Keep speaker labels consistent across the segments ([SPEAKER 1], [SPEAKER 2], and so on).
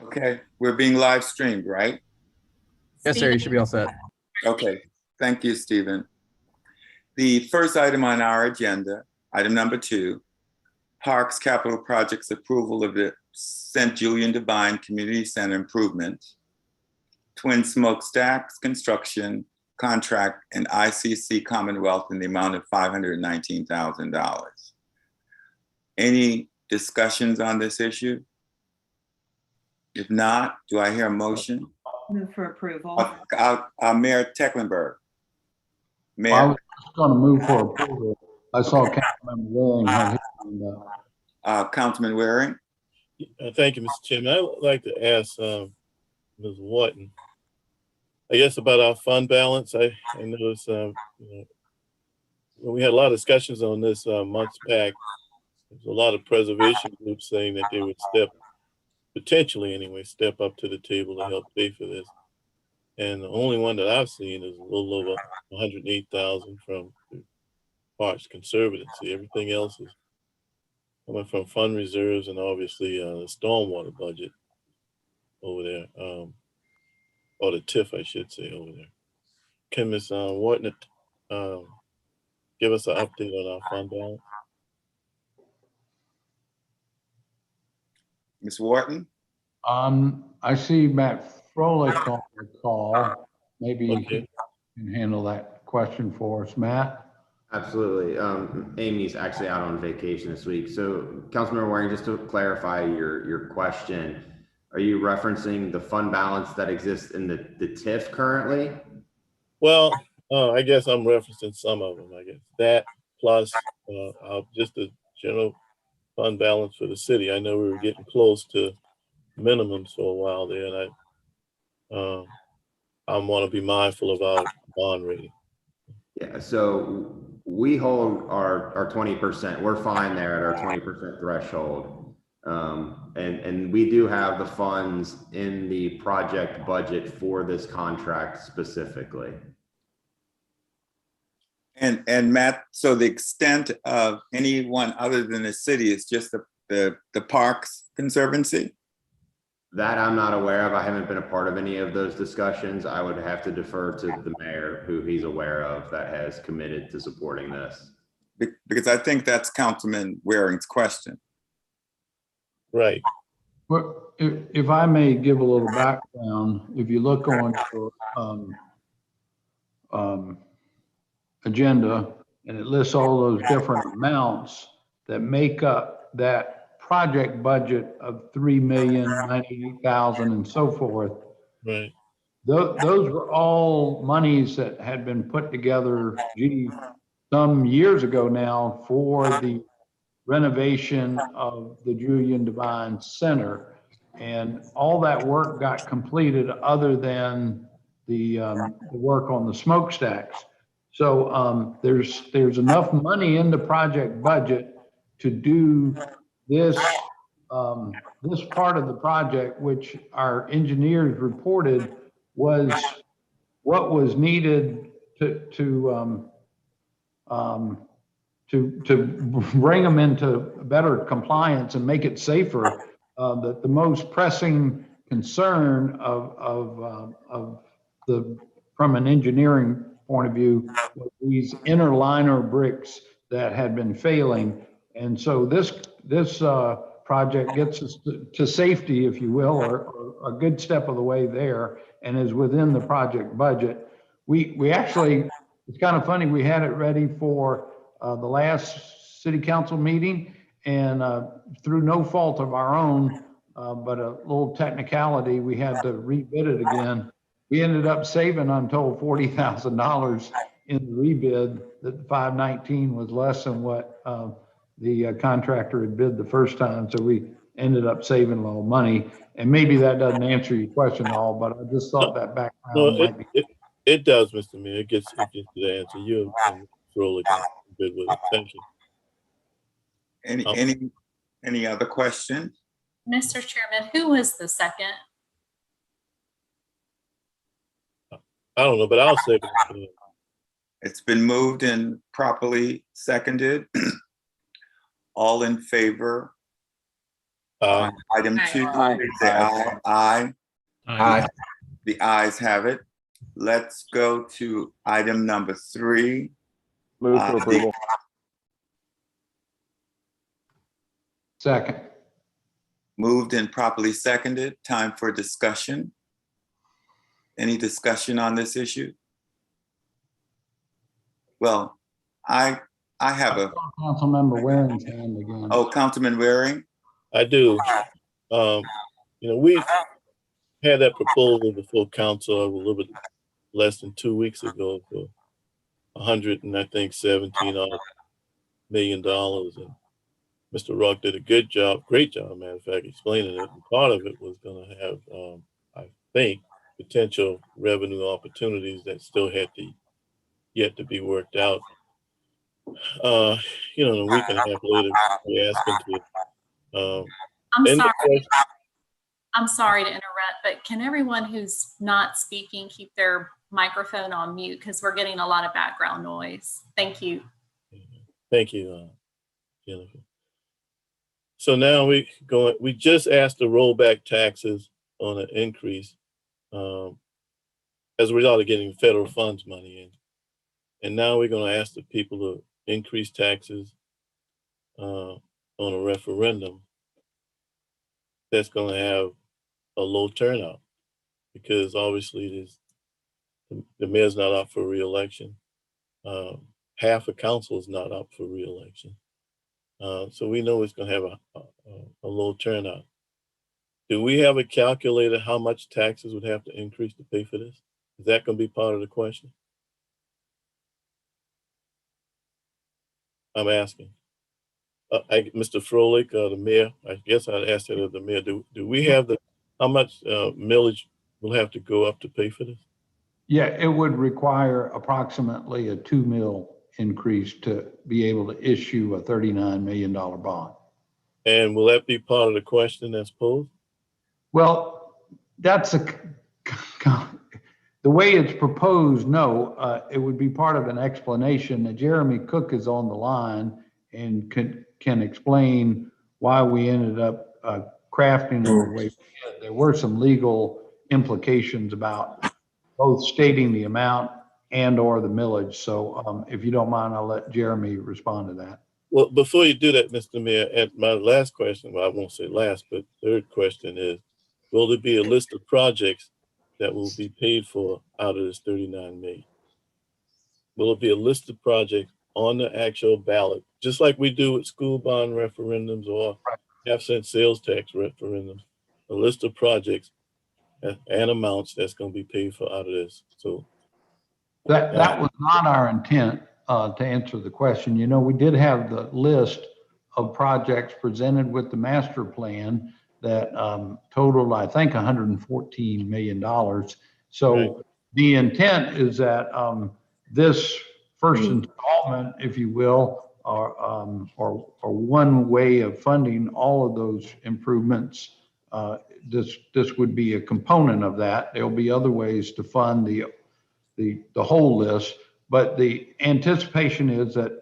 [SPEAKER 1] Okay, we're being live streamed, right?
[SPEAKER 2] Yes, sir. You should be all set.
[SPEAKER 1] Okay, thank you, Stephen. The first item on our agenda, item number 2, Parks Capital Projects approval of the St. Julian Divine Community Center improvement, Twin Smokestacks construction contract, and ICC Commonwealth in the amount of $519,000. Any discussions on this issue? If not, do I hear a motion?
[SPEAKER 3] Move for approval.
[SPEAKER 1] Mayor Tecklenburg. Mayor.
[SPEAKER 4] I was just going to move for approval. I saw Councilman Waring had his hand up.
[SPEAKER 1] Councilman Waring.
[SPEAKER 5] Thank you, Mr. Chairman. I would like to ask Ms. Wharton, I guess, about our fund balance. I noticed when we had a lot of discussions on this months back, there's a lot of preservation groups saying that they would potentially anyway, step up to the table to help pay for this. And the only one that I've seen is a little over 108,000 from the Parks Conservancy. Everything else is coming from fund reserves and obviously the stormwater budget over there, or the TIF, I should say, over there. Can Ms. Wharton give us an update on our fund balance?
[SPEAKER 1] Ms. Wharton?
[SPEAKER 4] I see Matt Froelich on the call. Maybe
[SPEAKER 5] Okay.
[SPEAKER 4] you can handle that question for us, Matt.
[SPEAKER 6] Absolutely. Amy's actually out on vacation this week. So Councilmember Waring, just to clarify your question, are you referencing the fund balance that exists in the TIF currently?
[SPEAKER 5] Well, I guess I'm referencing some of them, I guess. That plus just the general fund balance for the city. I know we were getting close to minimums for a while there, and I want to be mindful of our bond rating.
[SPEAKER 6] Yeah, so we hold our 20%. We're fine there at our 20% threshold. And we do have the funds in the project budget for this contract specifically.
[SPEAKER 1] And Matt, so the extent of anyone other than the city is just the Parks Conservancy?
[SPEAKER 6] That I'm not aware of. I haven't been a part of any of those discussions. I would have to defer to the mayor, who he's aware of, that has committed to supporting this.
[SPEAKER 1] Because I think that's Councilman Waring's question.
[SPEAKER 5] Right.
[SPEAKER 4] Well, if I may give a little background, if you look on your agenda, and it lists all those different amounts that make up that project budget of $3,098,000 and so forth.
[SPEAKER 5] Right.
[SPEAKER 4] Those were all monies that had been put together some years ago now for the renovation of the Julian Divine Center. And all that work got completed other than the work on the smokestacks. So there's enough money in the project budget to do this part of the project, which our engineers reported was what was needed to bring them into better compliance and make it safer. The most pressing concern from an engineering point of view was these inner liner bricks that had been failing. And so this project gets us to safety, if you will, or a good step of the way there, and is within the project budget. We actually, it's kind of funny, we had it ready for the last city council meeting, and through no fault of our own, but a little technicality, we had to rebid it again. We ended up saving, I'm told, $40,000 in the rebid. That the 519 was less than what the contractor had bid the first time. So we ended up saving a little money. And maybe that doesn't answer your question at all, but I just thought that background might be.
[SPEAKER 5] It does, Mr. Mayor. It gets to the answer. You and Froelich good with it. Thank you.
[SPEAKER 1] Any other questions?
[SPEAKER 3] Mr. Chairman, who was the second?
[SPEAKER 5] I don't know, but I'll say it.
[SPEAKER 1] It's been moved and properly seconded. All in favor Item 2,
[SPEAKER 2] Aye.
[SPEAKER 1] please say aye. Aye.
[SPEAKER 2] Aye.
[SPEAKER 1] The ayes have it. Let's go to item number 3.
[SPEAKER 2] Move
[SPEAKER 1] Uh,
[SPEAKER 2] for approval.
[SPEAKER 4] Second.
[SPEAKER 1] Moved and properly seconded. Time for discussion. Any discussion on this issue? Well, I have a,
[SPEAKER 4] Councilmember Waring's hand again.
[SPEAKER 1] oh, Councilman Waring?
[SPEAKER 5] I do. We've had that proposal before council a little bit less than 2 weeks ago for $17 million. And Mr. Rock did a great job, matter of fact, explaining it. And part of it was going to have, I think, potential revenue opportunities that still had yet to be worked out. A week and a half later, we asked him to.
[SPEAKER 3] I'm sorry to interrupt, but can everyone who's not speaking keep their microphone on mute because we're getting a lot of background noise. Thank you.
[SPEAKER 5] Thank you, Jennifer. So now we just asked to roll back taxes on an increase as a result of getting federal funds money in. And now we're going to ask the people to increase taxes on a referendum that's going to have a low turnout because obviously the mayor's not up for re-election. Half of council is not up for re-election. So we know it's going to have a low turnout. Do we have a calculator how much taxes would have to increase to pay for this? Is that going to be part of the question? I'm asking. Mr. Froelich, the mayor, I guess I'd ask that of the mayor. Do we have how much millage will have to go up to pay for this?
[SPEAKER 4] Yeah, it would require approximately a 2 mil increase to be able to issue a $39 million bond.
[SPEAKER 5] And will that be part of the question that's posed?
[SPEAKER 4] Well, that's the way it's proposed, no, it would be part of an explanation. Jeremy Cook is on the line and can explain why we ended up crafting it the way we did. There were some legal implications about both stating the amount and or the millage. So if you don't mind, I'll let Jeremy respond to that.
[SPEAKER 5] Well, before you do that, Mr. Mayor, and my last question, well, I won't say last, but third question is, will there be a list of projects that will be paid for out of this 39 million? Will it be a list of projects on the actual ballot, just like we do with school bond referendums or half-cent sales tax referendums, a list of projects and amounts that's going to be paid for out of this? So
[SPEAKER 4] that was not our intent to answer the question. You know, we did have the list of projects presented with the master plan that totaled, I think, $114 million. So right. The intent is that this first installment, if you will, or one way of funding all of those improvements, this would be a component of that. There'll be other ways to fund the whole list, but the anticipation is that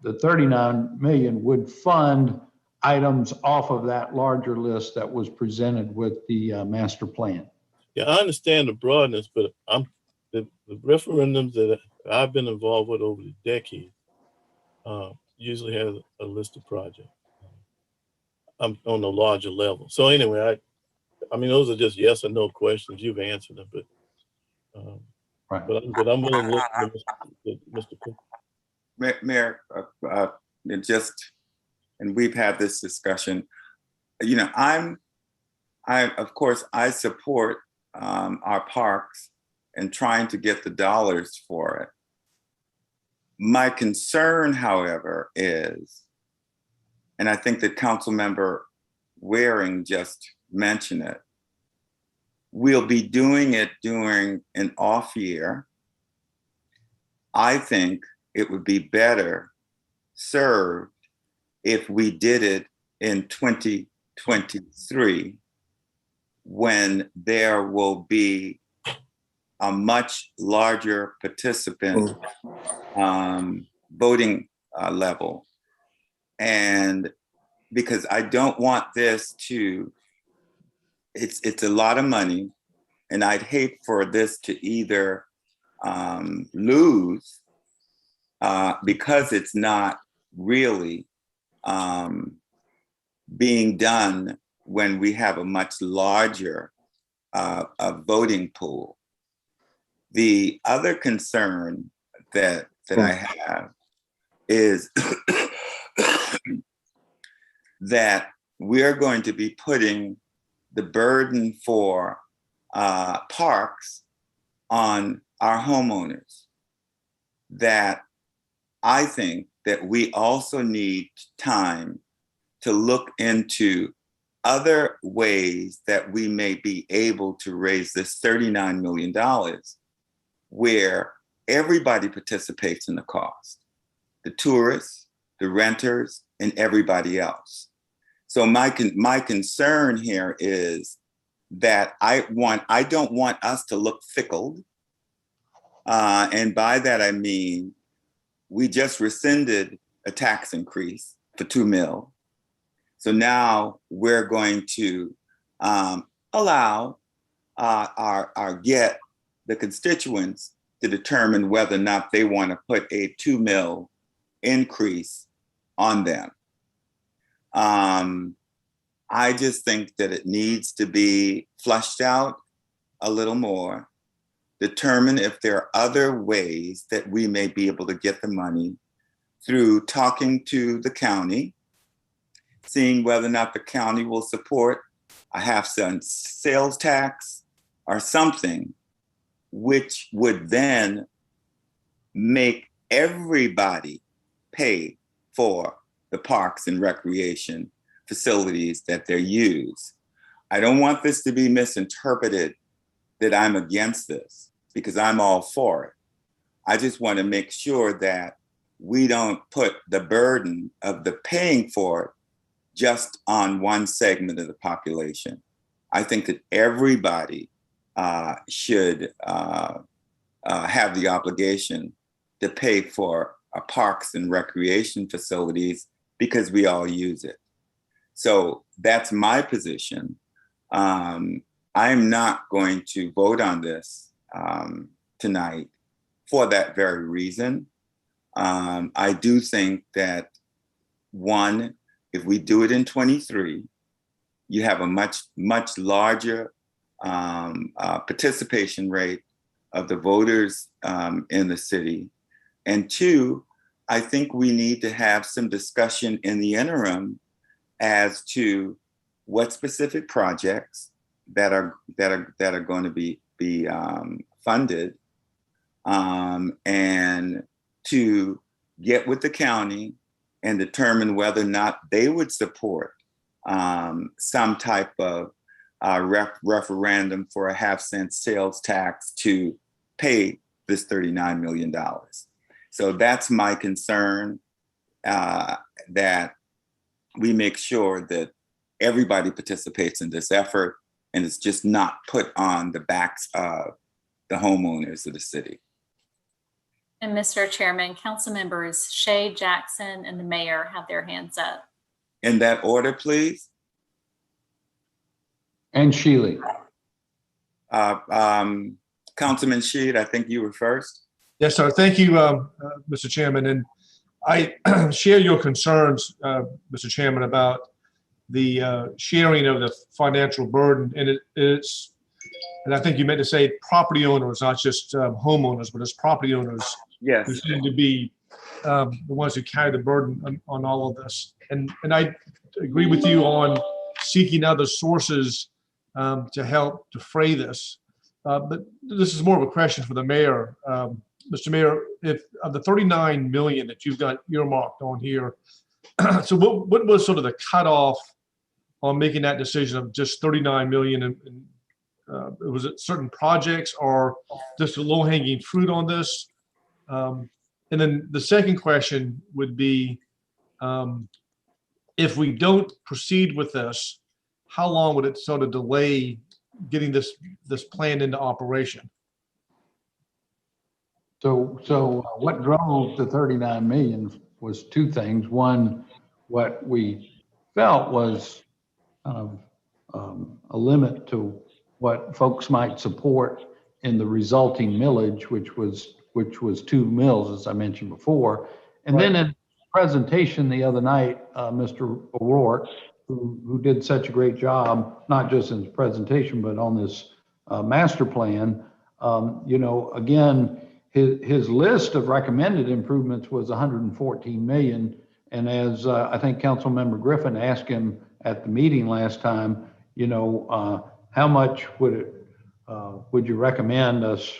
[SPEAKER 4] the 39 million would fund items off of that larger list that was presented with the master plan.
[SPEAKER 5] Yeah, I understand the broadness, but the referendums that I've been involved with over the decades usually have a list of projects. I'm on a larger level. So anyway, I mean, those are just yes or no questions. You've answered them, but
[SPEAKER 4] right.
[SPEAKER 5] But I'm willing to listen to Mr. Cook.
[SPEAKER 1] Mayor, and we've had this discussion. You know, of course, I support our parks and trying to get the dollars for it. My concern, however, is, and I think that Councilmember Waring just mentioned it, we'll be doing it during an off year. I think it would be better served if we did it in 2023, when there will be a much larger participant voting level. And because I don't want this to, it's a lot of money, and I'd hate for this to either lose because it's not really being done when we have a much larger voting pool. The other concern that I have is that we're going to be putting the burden for parks on our homeowners. That I think that we also need time to look into other ways that we may be able to raise this $39 million where everybody participates in the cost, the tourists, the renters, and everybody else. So my concern here is that I don't want us to look fickle. And by that, I mean, we just rescinded a tax increase for $2 million. So now we're going to allow the constituents to determine whether or not they want to put a $2 million increase on them. I just think that it needs to be flushed out a little more, determine if there are other ways that we may be able to get the money through talking to the county, seeing whether or not the county will support a half-cent sales tax or something, which would then make everybody pay for the parks and recreation facilities that they use. I don't want this to be misinterpreted that I'm against this, because I'm all for it. I just want to make sure that we don't put the burden of the paying for it just on one segment of the population. I think that everybody should have the obligation to pay for parks and recreation facilities because we all use it. So that's my position. I'm not going to vote on this tonight for that very reason. I do think that, one, if we do it in 23, you have a much larger participation rate of the voters in the city. And two, I think we need to have some discussion in the interim as to what specific projects that are going to be funded, and to get with the county and determine whether or not they would support some type of referendum for a half-cent sales tax to pay this $39 million. So that's my concern, that we make sure that everybody participates in this effort and it's just not put on the backs of the homeowners of the city.
[SPEAKER 3] And Mr. Chairman, council members Shea, Jackson, and the mayor have their hands up.
[SPEAKER 1] In that order, please.
[SPEAKER 4] And Shealy.
[SPEAKER 1] Councilman Sheed, I think you were first.
[SPEAKER 7] Yes, sir. Thank you, Mr. Chairman. And I share your concerns, Mr. Chairman, about the sharing of the financial burden. And and I think you meant to say property owners, not just homeowners, but as property owners.
[SPEAKER 1] Yes.
[SPEAKER 7] Who seem to be the ones who carry the burden on all of this. And I agree with you on seeking other sources to help defray this. But this is more of a question for the mayor. Mr. Mayor, if of the 39 million that you've got earmarked on here, so what was sort of the cutoff on making that decision of just 39 million? And was it certain projects or just a low-hanging fruit on this? And then the second question would be, if we don't proceed with this, how long would it sort of delay getting this plan into operation?
[SPEAKER 4] So what drove the 39 million was two things. One, what we felt was kind of a limit to what folks might support in the resulting millage, which was 2 mills, as I mentioned before. And then in presentation the other night, Mr. O'Rourke, who did such a great job, not just in his presentation, but on this master plan, you know, again, his list of recommended improvements was 114 million. And as I think Councilmember Griffin asked him at the meeting last time, you know, how much would you recommend us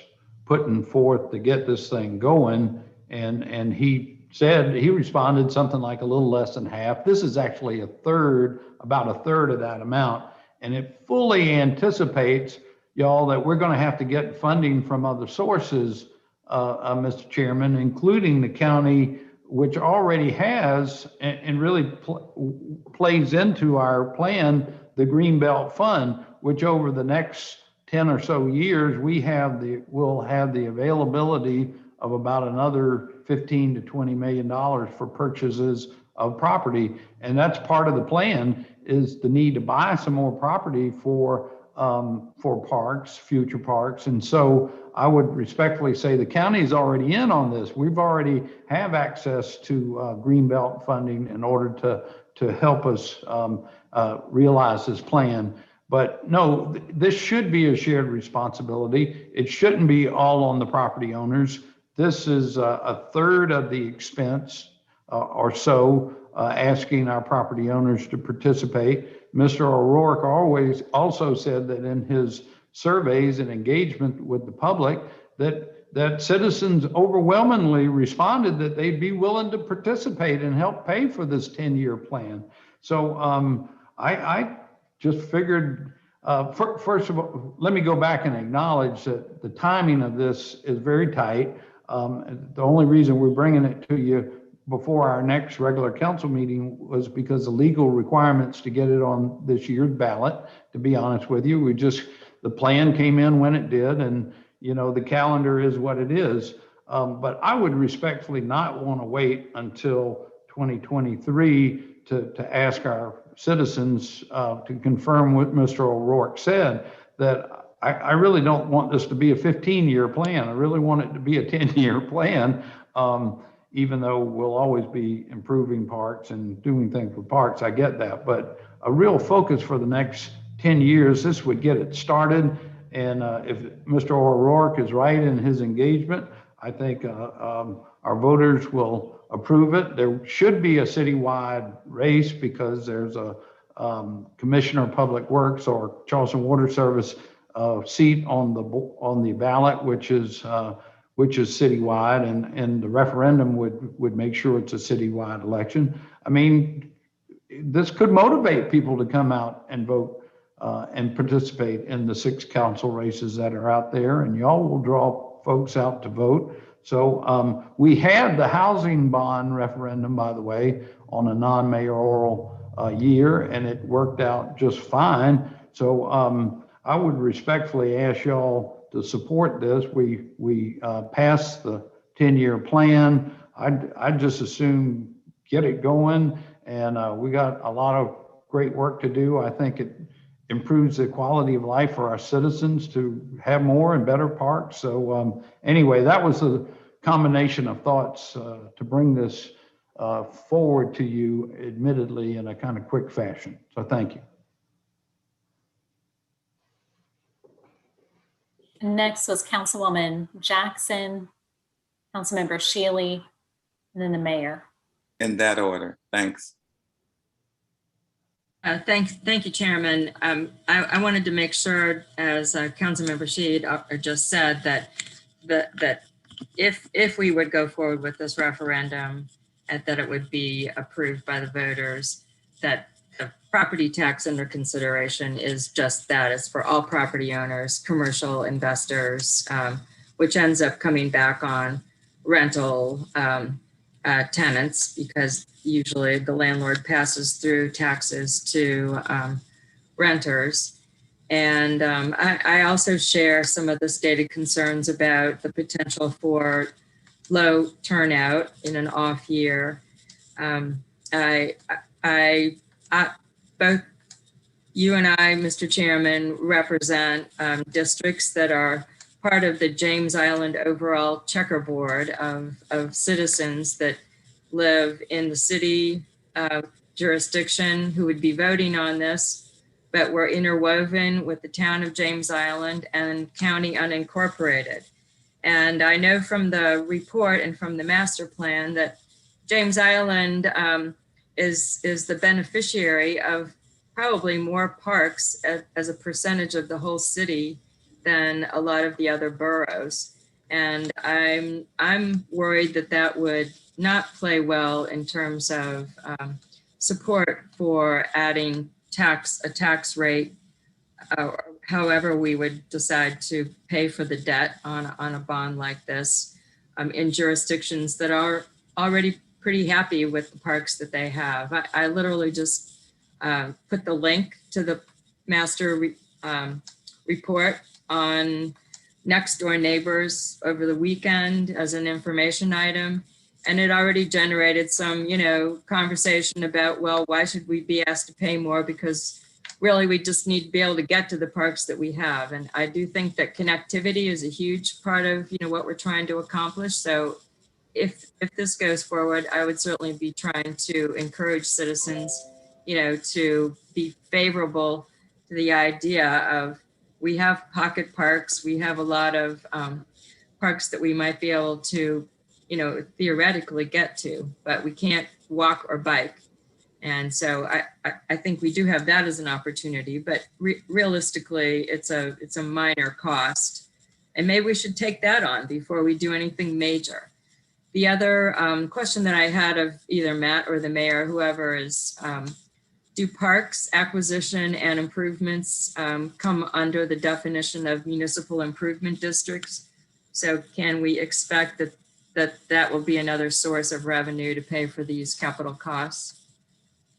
[SPEAKER 4] putting forth to get this thing going? And he said, he responded something like a little less than half. This is actually about a third of that amount. And it fully anticipates, y'all, that we're going to have to get funding from other sources, Mr. Chairman, including the county, which already has and really plays into our plan, the Greenbelt Fund, which over the next 10 or so years, we'll have the availability of about another $15 to $20 million for purchases of property. And that's part of the plan, is the need to buy some more property for parks, future parks. And so I would respectfully say the county is already in on this. We've already have access to Greenbelt funding in order to help us realize this plan. But no, this should be a shared responsibility. It shouldn't be all on the property owners. This is a third of the expense or so, asking our property owners to participate. Mr. O'Rourke also said that in his surveys and engagement with the public, that citizens overwhelmingly responded that they'd be willing to participate and help pay for this 10-year plan. So I just figured, first of all, let me go back and acknowledge that the timing of this is very tight. The only reason we're bringing it to you before our next regular council meeting was because the legal requirements to get it on this year's ballot, to be honest with you. The plan came in when it did, and you know, the calendar is what it is. But I would respectfully not want to wait until 2023 to ask our citizens to confirm what Mr. O'Rourke said, that I really don't want this to be a 15-year plan. I really want it to be a 10-year plan, even though we'll always be improving parks and doing things with parks. I get that, but a real focus for the next 10 years, this would get it started. And if Mr. O'Rourke is right in his engagement, I think our voters will approve it. There should be a citywide race because there's a Commissioner of Public Works or Charleston Water Service seat on the ballot, which is citywide, and the referendum would make sure it's a citywide election. I mean, this could motivate people to come out and vote and participate in the 6 council races that are out there, and y'all will draw folks out to vote. So we had the housing bond referendum, by the way, on a non-mayoral year, and it worked out just fine. So I would respectfully ask y'all to support this. We passed the 10-year plan. I'd just assume get it going, and we got a lot of great work to do. I think it improves the quality of life for our citizens to have more and better parks. So anyway, that was a combination of thoughts to bring this forward to you, admittedly in a kind of quick fashion. So thank you.
[SPEAKER 3] Next was Councilwoman Jackson, Councilmember Shealy, and then the mayor.
[SPEAKER 1] In that order, thanks.
[SPEAKER 8] Thank you, Chairman. I wanted to make sure, as Councilmember Sheed just said, that if we would go forward with this referendum, and that it would be approved by the voters, that the property tax under consideration is just that. It's for all property owners, commercial investors, which ends up coming back on rental tenants, because usually the landlord passes through taxes to renters. And I also share some of the stated concerns about the potential for low turnout in an off year. I both you and I, Mr. Chairman, represent districts that are part of the James Island overall checkerboard of citizens that live in the city jurisdiction who would be voting on this, but we're interwoven with the town of James Island and county unincorporated. And I know from the report and from the master plan that James Island is the beneficiary of probably more parks as a percentage of the whole city than a lot of the other boroughs. And I'm worried that that would not play well in terms of support for adding a tax rate, however we would decide to pay for the debt on a bond like this in jurisdictions that are already pretty happy with the parks that they have. I literally just put the link to the master report on Next Door Neighbors over the weekend as an information item. And it already generated some, conversation about, well, why should we be asked to pay more? Because really we just need to be able to get to the parks that we have. And I do think that connectivity is a huge part of, what we're trying to accomplish. So if this goes forward, I would certainly be trying to encourage citizens, to be favorable to the idea of, we have pocket parks, we have a lot of parks that we might be able to, theoretically get to, but we can't walk or bike. And so I think we do have that as an opportunity, but realistically, it's a minor cost. And maybe we should take that on before we do anything major. The other question that I had of either Matt or the mayor, whoever is, do parks acquisition and improvements come under the definition of municipal improvement districts? So can we expect that will be another source of revenue to pay for these capital costs?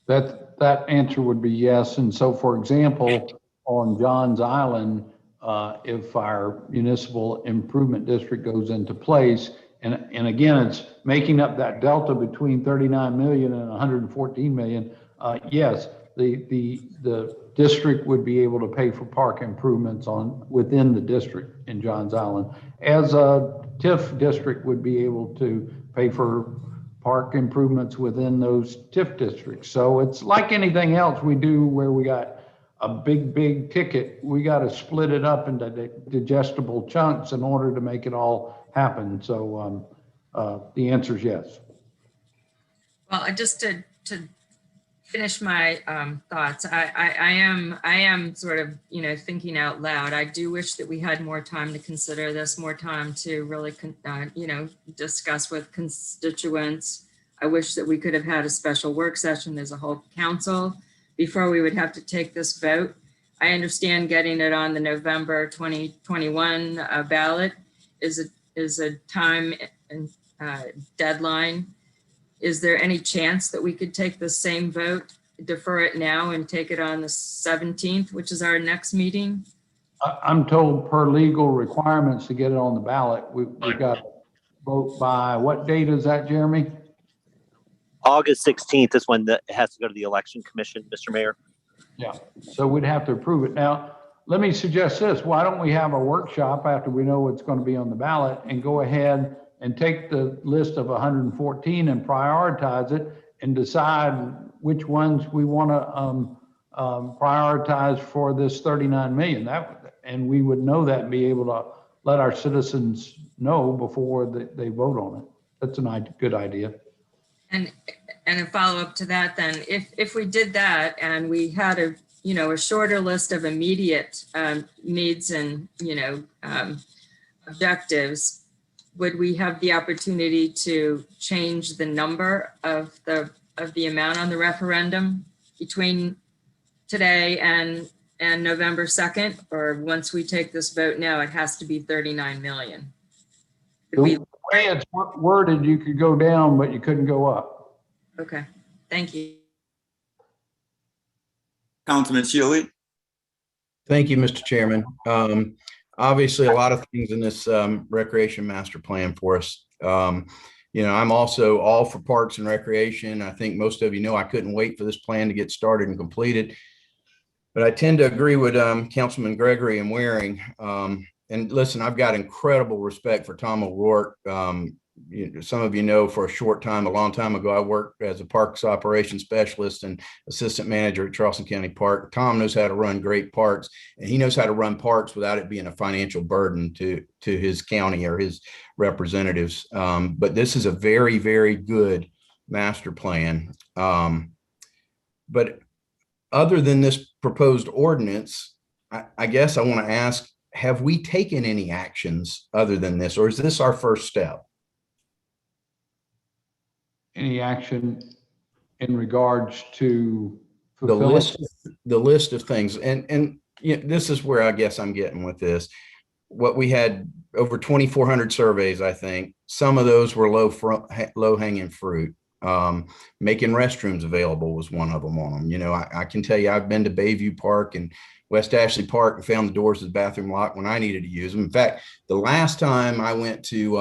[SPEAKER 4] That answer would be yes. And so, for example, on Johns Island, if our municipal improvement district goes into place, and again, it's making up that delta between 39 million and 114 million. Yes, the district would be able to pay for park improvements within the district in Johns Island, as a TIF district would be able to pay for park improvements within those TIF districts. So it's like anything else we do where we got a big ticket, we got to split it up into digestible chunks in order to make it all happen. So the answer is yes.
[SPEAKER 8] Well, just to finish my thoughts, I am sort of, thinking out loud. I do wish that we had more time to consider this, more time to really, discuss with constituents. I wish that we could have had a special work session as a whole council before we would have to take this vote. I understand getting it on the November 2021 ballot is a time and deadline. Is there any chance that we could take the same vote, defer it now and take it on the 17th, which is our next meeting?
[SPEAKER 4] I'm told per legal requirements to get it on the ballot, we got to vote by, what date is that, Jeremy?
[SPEAKER 9] August 16th is when it has to go to the election commission, Mr. Mayor.
[SPEAKER 4] Yeah, so we'd have to approve it. Now, let me suggest this. Why don't we have a workshop after we know what's going to be on the ballot and go ahead and take the list of 114 and prioritize it and decide which ones we want to prioritize for this 39 million. And we would know that and be able to let our citizens know before they vote on it. That's a good idea.
[SPEAKER 8] And a follow up to that, then, if we did that and we had a shorter list of immediate needs and objectives, would we have the opportunity to change the number of the amount on the referendum between today and November 2nd? Or once we take this vote now, it has to be 39 million?
[SPEAKER 4] The way it's worded, you could go down, but you couldn't go up.
[SPEAKER 8] Okay, thank you.
[SPEAKER 1] Councilman Shealy.
[SPEAKER 2] Thank you, Mr. Chairman. Obviously, a lot of things in this recreation master plan for us. I'm also all for Parks and Recreation. I think most of you know I couldn't wait for this plan to get started and completed. But I tend to agree with Councilman Gregory and Waring. And listen, I've got incredible respect for Tom O'Rourke. Some of you know, for a short time, a long time ago, I worked as a parks operations specialist and assistant manager at Charleston County Park. Tom knows how to run great parks, and he knows how to run parks without it being a financial burden to his county or his representatives. But this is a very, very good master plan. But other than this proposed ordinance, I guess I want to ask, have we taken any actions other than this, or is this our first step?
[SPEAKER 4] Any action in regards to
[SPEAKER 2] The
[SPEAKER 4] fulfilling?
[SPEAKER 2] list of things. And this is where I guess I'm getting with this. What we had over 2,400 surveys, I think. Some of those were low hanging fruit. Making restrooms available was one of them on them. I can tell you, I've been to Bayview Park and West Ashley Park and found the doors of the bathroom locked when I needed to use them. In fact, the last time I went to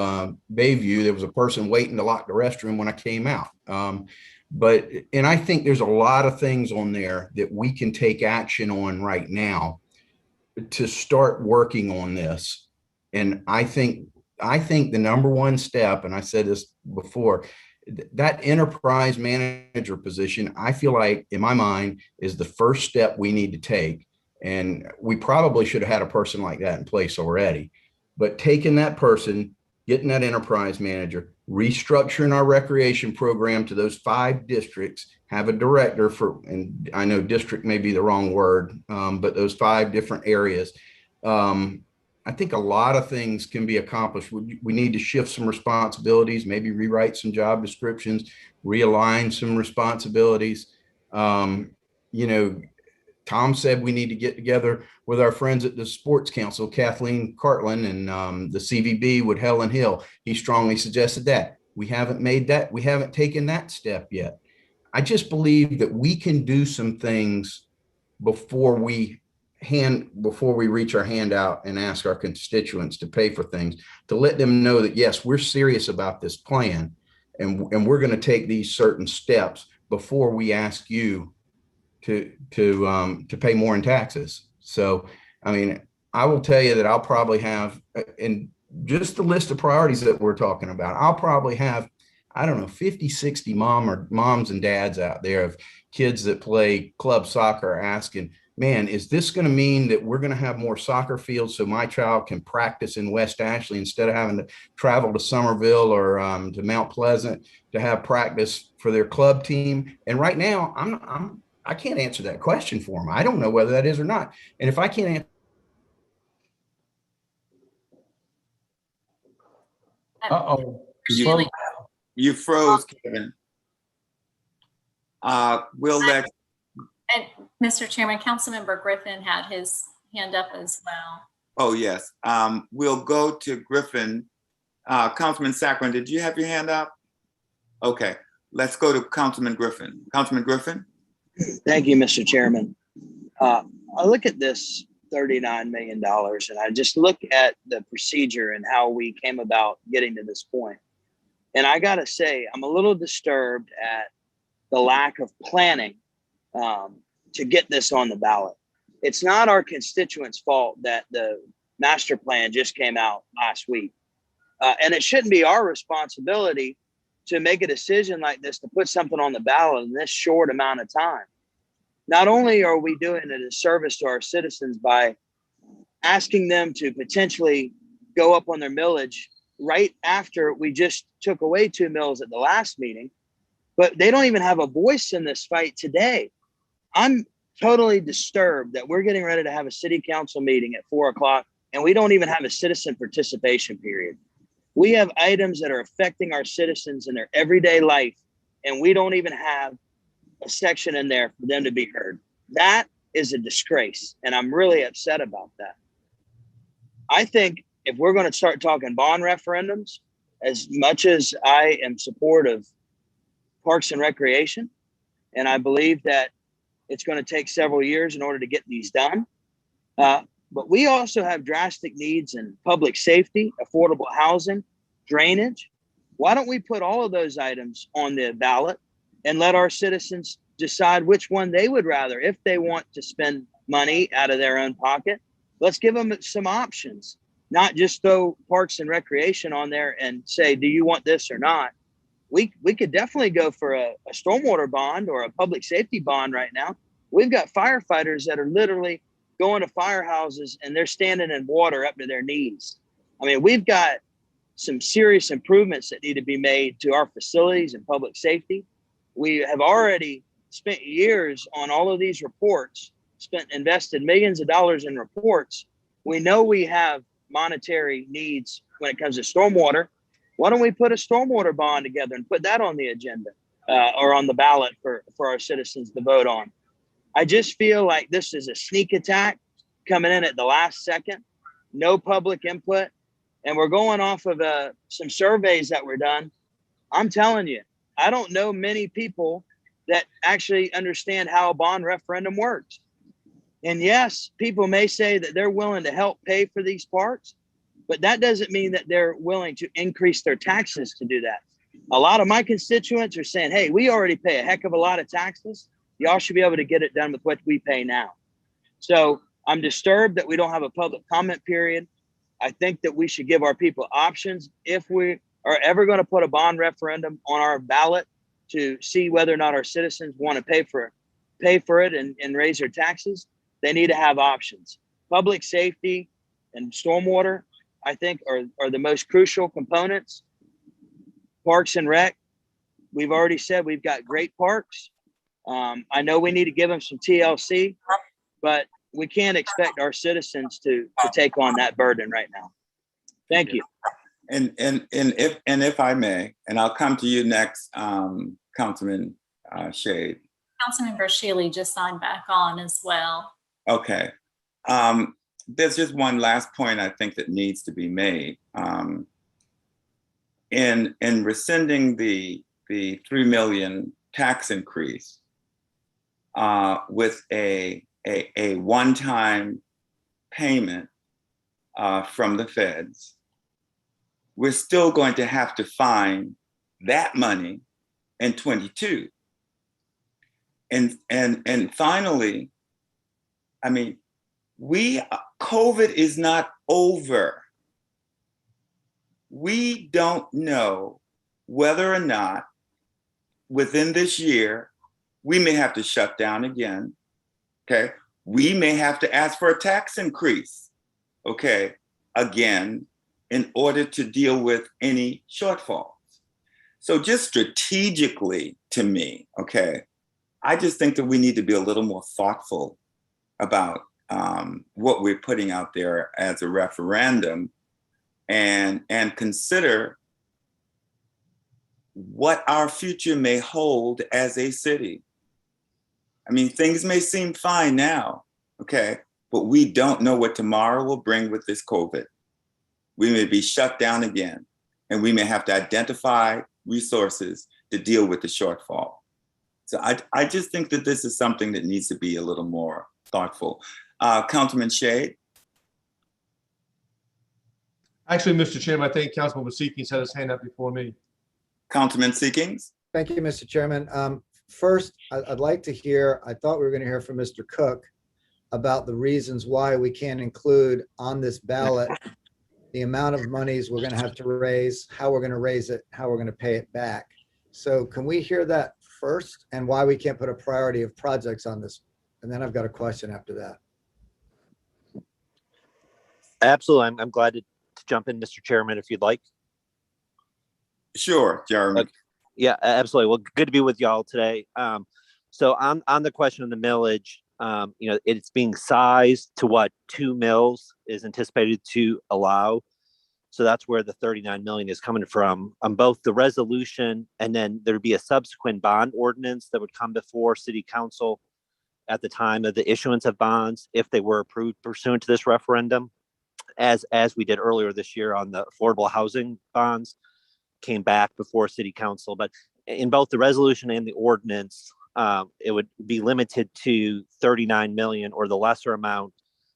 [SPEAKER 2] Bayview, there was a person waiting to lock the restroom when I came out. And I think there's a lot of things on there that we can take action on right now to start working on this. And I think the number one step, and I said this before, that enterprise manager position, I feel like in my mind is the first step we need to take. And we probably should have had a person like that in place already, but taking that person, getting that enterprise manager, restructuring our recreation program to those 5 districts, have a director for, and I know district may be the wrong word, but those 5 different areas. I think a lot of things can be accomplished. We need to shift some responsibilities, maybe rewrite some job descriptions, realign some responsibilities. Tom said we need to get together with our friends at the Sports Council, Kathleen Cartland, and the CVB with Helen Hill. He strongly suggested that. We haven't made that. We haven't taken that step yet. I just believe that we can do some things before we reach our hand out and ask our constituents to pay for things, to let them know that, yes, we're serious about this plan and we're going to take these certain steps before we ask you to pay more in taxes. So, I mean, I will tell you that I'll probably have, in just the list of priorities that we're talking about, I'll probably have, I don't know, 50, 60 moms and dads out there of kids that play club soccer asking, man, is this going to mean that we're going to have more soccer fields so my child can practice in West Ashley instead of having to travel to Somerville or to Mount Pleasant to have practice for their club team? And right now, I can't answer that question for them. I don't know whether that is or not. And if I can't answer.
[SPEAKER 4] Uh-oh.
[SPEAKER 1] You froze, Kevin. We'll let.
[SPEAKER 3] And Mr. Chairman, Councilmember Griffin had his hand up as well.
[SPEAKER 1] Oh, yes. We'll go to Griffin. Councilman Saccharin, did you have your hand up? Okay, let's go to Councilman Griffin. Councilman Griffin?
[SPEAKER 10] Thank you, Mr. Chairman. I look at this $39 million and I just look at the procedure and how we came about getting to this point. And I got to say, I'm a little disturbed at the lack of planning to get this on the ballot. It's not our constituents' fault that the master plan just came out last week. And it shouldn't be our responsibility to make a decision like this, to put something on the ballot in this short amount of time. Not only are we doing a disservice to our citizens by asking them to potentially go up on their millage right after we just took away 2 mills at the last meeting, but they don't even have a voice in this fight today. I'm totally disturbed that we're getting ready to have a city council meeting at 4 o'clock and we don't even have a citizen participation period. We have items that are affecting our citizens in their everyday life, and we don't even have a section in there for them to be heard. That is a disgrace, and I'm really upset about that. I think if we're going to start talking bond referendums, as much as I am supportive of Parks and Recreation, and I believe that it's going to take several years in order to get these done, but we also have drastic needs in public safety, affordable housing, drainage. Why don't we put all of those items on the ballot and let our citizens decide which one they would rather? If they want to spend money out of their own pocket, let's give them some options, not just throw Parks and Recreation on there and say, do you want this or not? We could definitely go for a stormwater bond or a public safety bond right now. We've got firefighters that are literally going to firehouses and they're standing in water up to their knees. I mean, we've got some serious improvements that need to be made to our facilities and public safety. We have already spent years on all of these reports, invested millions of dollars in reports. We know we have monetary needs when it comes to stormwater. Why don't we put a stormwater bond together and put that on the agenda or on the ballot for our citizens to vote on? I just feel like this is a sneak attack coming in at the last second, no public input. And we're going off of some surveys that were done. I'm telling you, I don't know many people that actually understand how a bond referendum works. And yes, people may say that they're willing to help pay for these parks, but that doesn't mean that they're willing to increase their taxes to do that. A lot of my constituents are saying, hey, we already pay a heck of a lot of taxes. Y'all should be able to get it done with what we pay now. So I'm disturbed that we don't have a public comment period. I think that we should give our people options. If we are ever going to put a bond referendum on our ballot to see whether or not our citizens want to pay for it and raise their taxes, they need to have options. Public safety and stormwater, I think, are the most crucial components. Parks and Rec, we've already said we've got great parks. I know we need to give them some TLC, but we can't expect our citizens to take on that burden right now. Thank you.
[SPEAKER 1] And if I may, and I'll come to you next, Councilman Shade.
[SPEAKER 3] Councilmember Shealy just signed back on as well.
[SPEAKER 1] Okay. There's just one last point I think that needs to be made. In rescinding the 3 million tax increase with a one-time payment from the feds, we're still going to have to find that money in 22. And finally, I mean, COVID is not over. We don't know whether or not within this year, we may have to shut down again, okay? We may have to ask for a tax increase, okay, again, in order to deal with any shortfalls. So just strategically to me, okay, I just think that we need to be a little more thoughtful about what we're putting out there as a referendum and consider what our future may hold as a city. I mean, things may seem fine now, okay, but we don't know what tomorrow will bring with this COVID. We may be shut down again, and we may have to identify resources to deal with the shortfall. So I just think that this is something that needs to be a little more thoughtful. Councilman Shade?
[SPEAKER 7] Actually, Mr. Chairman, I think Councilman Wasicki had his hand up before me.
[SPEAKER 1] Councilman Seekings?
[SPEAKER 11] Thank you, Mr. Chairman. First, I'd like to hear, I thought we were going to hear from Mr. Cook about the reasons why we can't include on this ballot the amount of monies we're going to have to raise, how we're going to raise it, how we're going to pay it back. So can we hear that first, and why we can't put a priority of projects on this? And then I've got a question after that.
[SPEAKER 9] Absolutely. I'm glad to jump in, Mr. Chairman, if you'd like.
[SPEAKER 1] Sure, Jeremy.
[SPEAKER 9] Okay. Yeah, absolutely. Well, good to be with y'all today. So on the question of the millage, it's being sized to what 2 mills is anticipated to allow. So that's where the 39 million is coming from on both the resolution, and then there'd be a subsequent bond ordinance that would come before City Council at the time of the issuance of bonds, if they were approved pursuant to this referendum, as we did earlier this year on the affordable housing bonds, came back before City Council. But in both the resolution and the ordinance, it would be limited to 39 million, or the lesser amount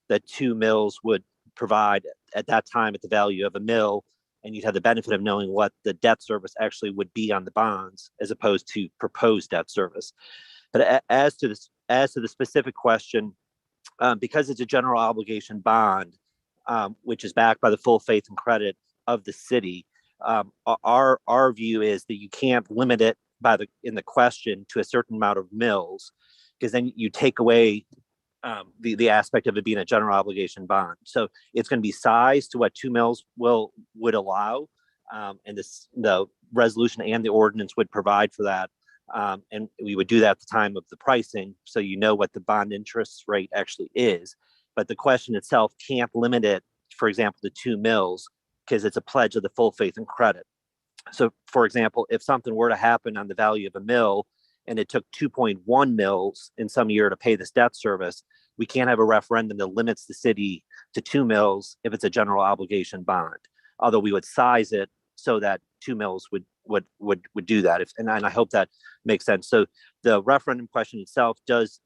[SPEAKER 9] that 2 mills would provide at that time at the value of a mill, and you'd have the benefit of knowing what the debt service actually would be on the bonds as opposed to proposed debt service. But as to the specific question, because it's a general obligation bond, which is backed by the full faith and credit of the city, our view is that you can't limit it in the question to a certain amount of mills, because then you take away the aspect of it being a general obligation bond. So it's going to be sized to what 2 mills would allow, and the resolution and the ordinance would provide for that. And we would do that at the time of the pricing, so you know what the bond interest rate actually is. But the question itself can't limit it, for example, to 2 mills, because it's a pledge of the full faith and credit. So, for example, if something were to happen on the value of a mill and it took 2.1 mills in some year to pay this debt service, we can't have a referendum that limits the city to 2 mills if it's a general obligation bond. Although we would size it so that 2 mills would do that. And I hope that makes sense. So the referendum question itself does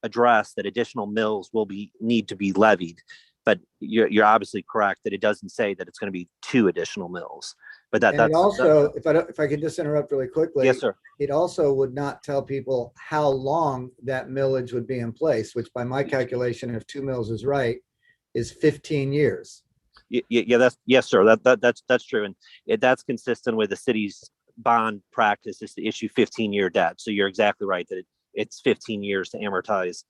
[SPEAKER 9] address that additional mills will need to be levied. But you're obviously correct that it doesn't say that it's going to be 2 additional mills. But that's
[SPEAKER 11] also, if I could just interrupt really quickly.
[SPEAKER 9] Yes, sir.
[SPEAKER 11] It also would not tell people how long that millage would be in place, which by my calculation, if 2 mills is right, is 15 years.
[SPEAKER 9] Yeah, yes, sir. That's true, and that's consistent with the city's bond practice is to issue 15-year debt. So you're exactly right that it's 15 years to amortize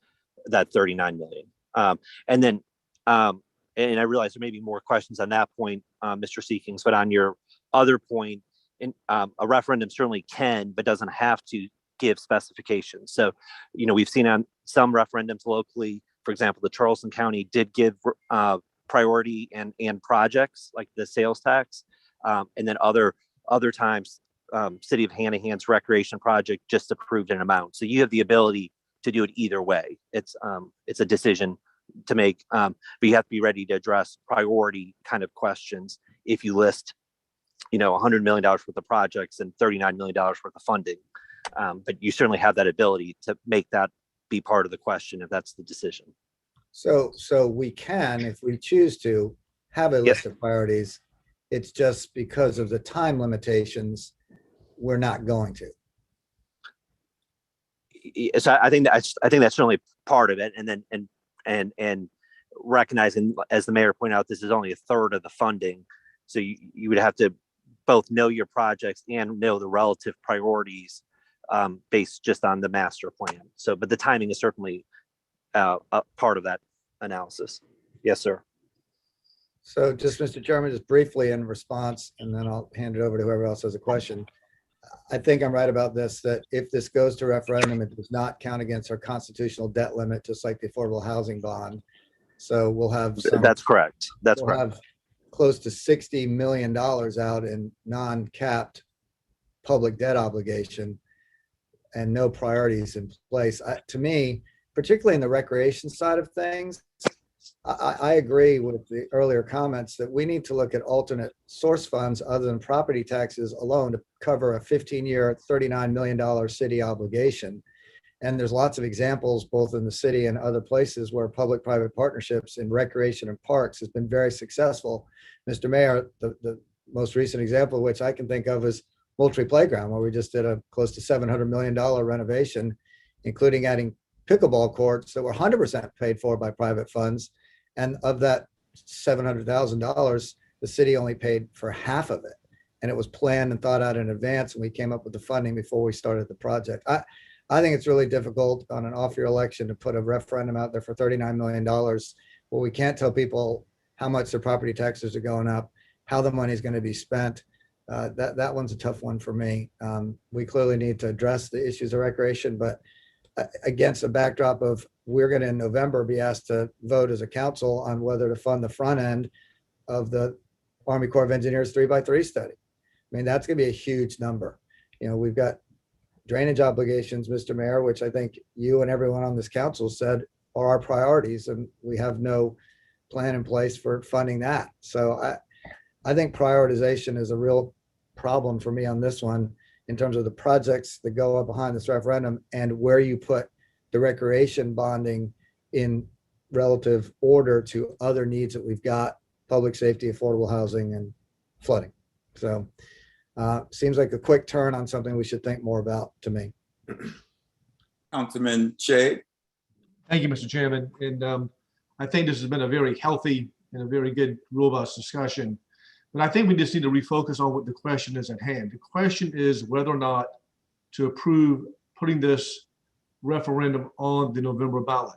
[SPEAKER 9] that 39 million. And then, and I realize there may be more questions on that point, Mr. Seekings, but on your other point, a referendum certainly can, but doesn't have to give specifications. So, we've seen on some referendums locally, for example, the Charleston County did give priority and projects like the sales tax, and then other times, City of Hanahan's recreation project just approved an amount. So you have the ability to do it either way. It's a decision to make, but you have to be ready to address priority kind of questions if you list, $100 million worth of projects and $39 million worth of funding. But you certainly have that ability to make that be part of the question if that's the decision.
[SPEAKER 11] So we can, if we choose to, have a list of priorities. It's just because of the time limitations, we're not going to.
[SPEAKER 9] So I think that's certainly part of it, and then and recognizing, as the mayor pointed out, this is only a third of the funding, so you would have to both know your projects and know the relative priorities based just on the master plan. So, but the timing is certainly a part of that analysis. Yes, sir.
[SPEAKER 11] So just, Mr. Chairman, just briefly in response, and then I'll hand it over to whoever else has a question. I think I'm right about this, that if this goes to referendum, it does not count against our constitutional debt limit, just like the affordable housing bond. So we'll have
[SPEAKER 9] that's correct. That's
[SPEAKER 11] we'll
[SPEAKER 9] correct.
[SPEAKER 11] have close to $60 million out in non-capped public debt obligation and no priorities in place. To me, particularly in the recreation side of things, I agree with the earlier comments that we need to look at alternate source funds other than property taxes alone to cover a 15-year, $39 million city obligation. And there's lots of examples, both in the city and other places, where public-private partnerships in recreation and parks has been very successful. Mr. Mayor, the most recent example of which I can think of is Moultrie Playground, where we just did a close to $700 million renovation, including adding pickleball courts that were 100% paid for by private funds. And of that $700,000, the city only paid for half of it. And it was planned and thought out in advance, and we came up with the funding before we started the project. I think it's really difficult on an off-year election to put a referendum out there for $39 million where we can't tell people how much their property taxes are going up, how the money is going to be spent. That one's a tough one for me. We clearly need to address the issues of recreation, but against a backdrop of we're going to in November be asked to vote as a council on whether to fund the front end of the Army Corps of Engineers 3x3 study. I mean, that's going to be a huge number. We've got drainage obligations, Mr. Mayor, which I think you and everyone on this council said are our priorities, and we have no plan in place for funding that. So I think prioritization is a real problem for me on this one in terms of the projects that go up behind this referendum and where you put the recreation bonding in relative order to other needs that we've got, public safety, affordable housing, and flooding. So seems like a quick turn on something we should think more about to me.
[SPEAKER 1] Councilman Shade.
[SPEAKER 7] Thank you, Mr. Chairman. And I think this has been a very healthy and a very good, robust discussion. But I think we just need to refocus on what the question is at hand. The question is whether or not to approve putting this referendum on the November ballot.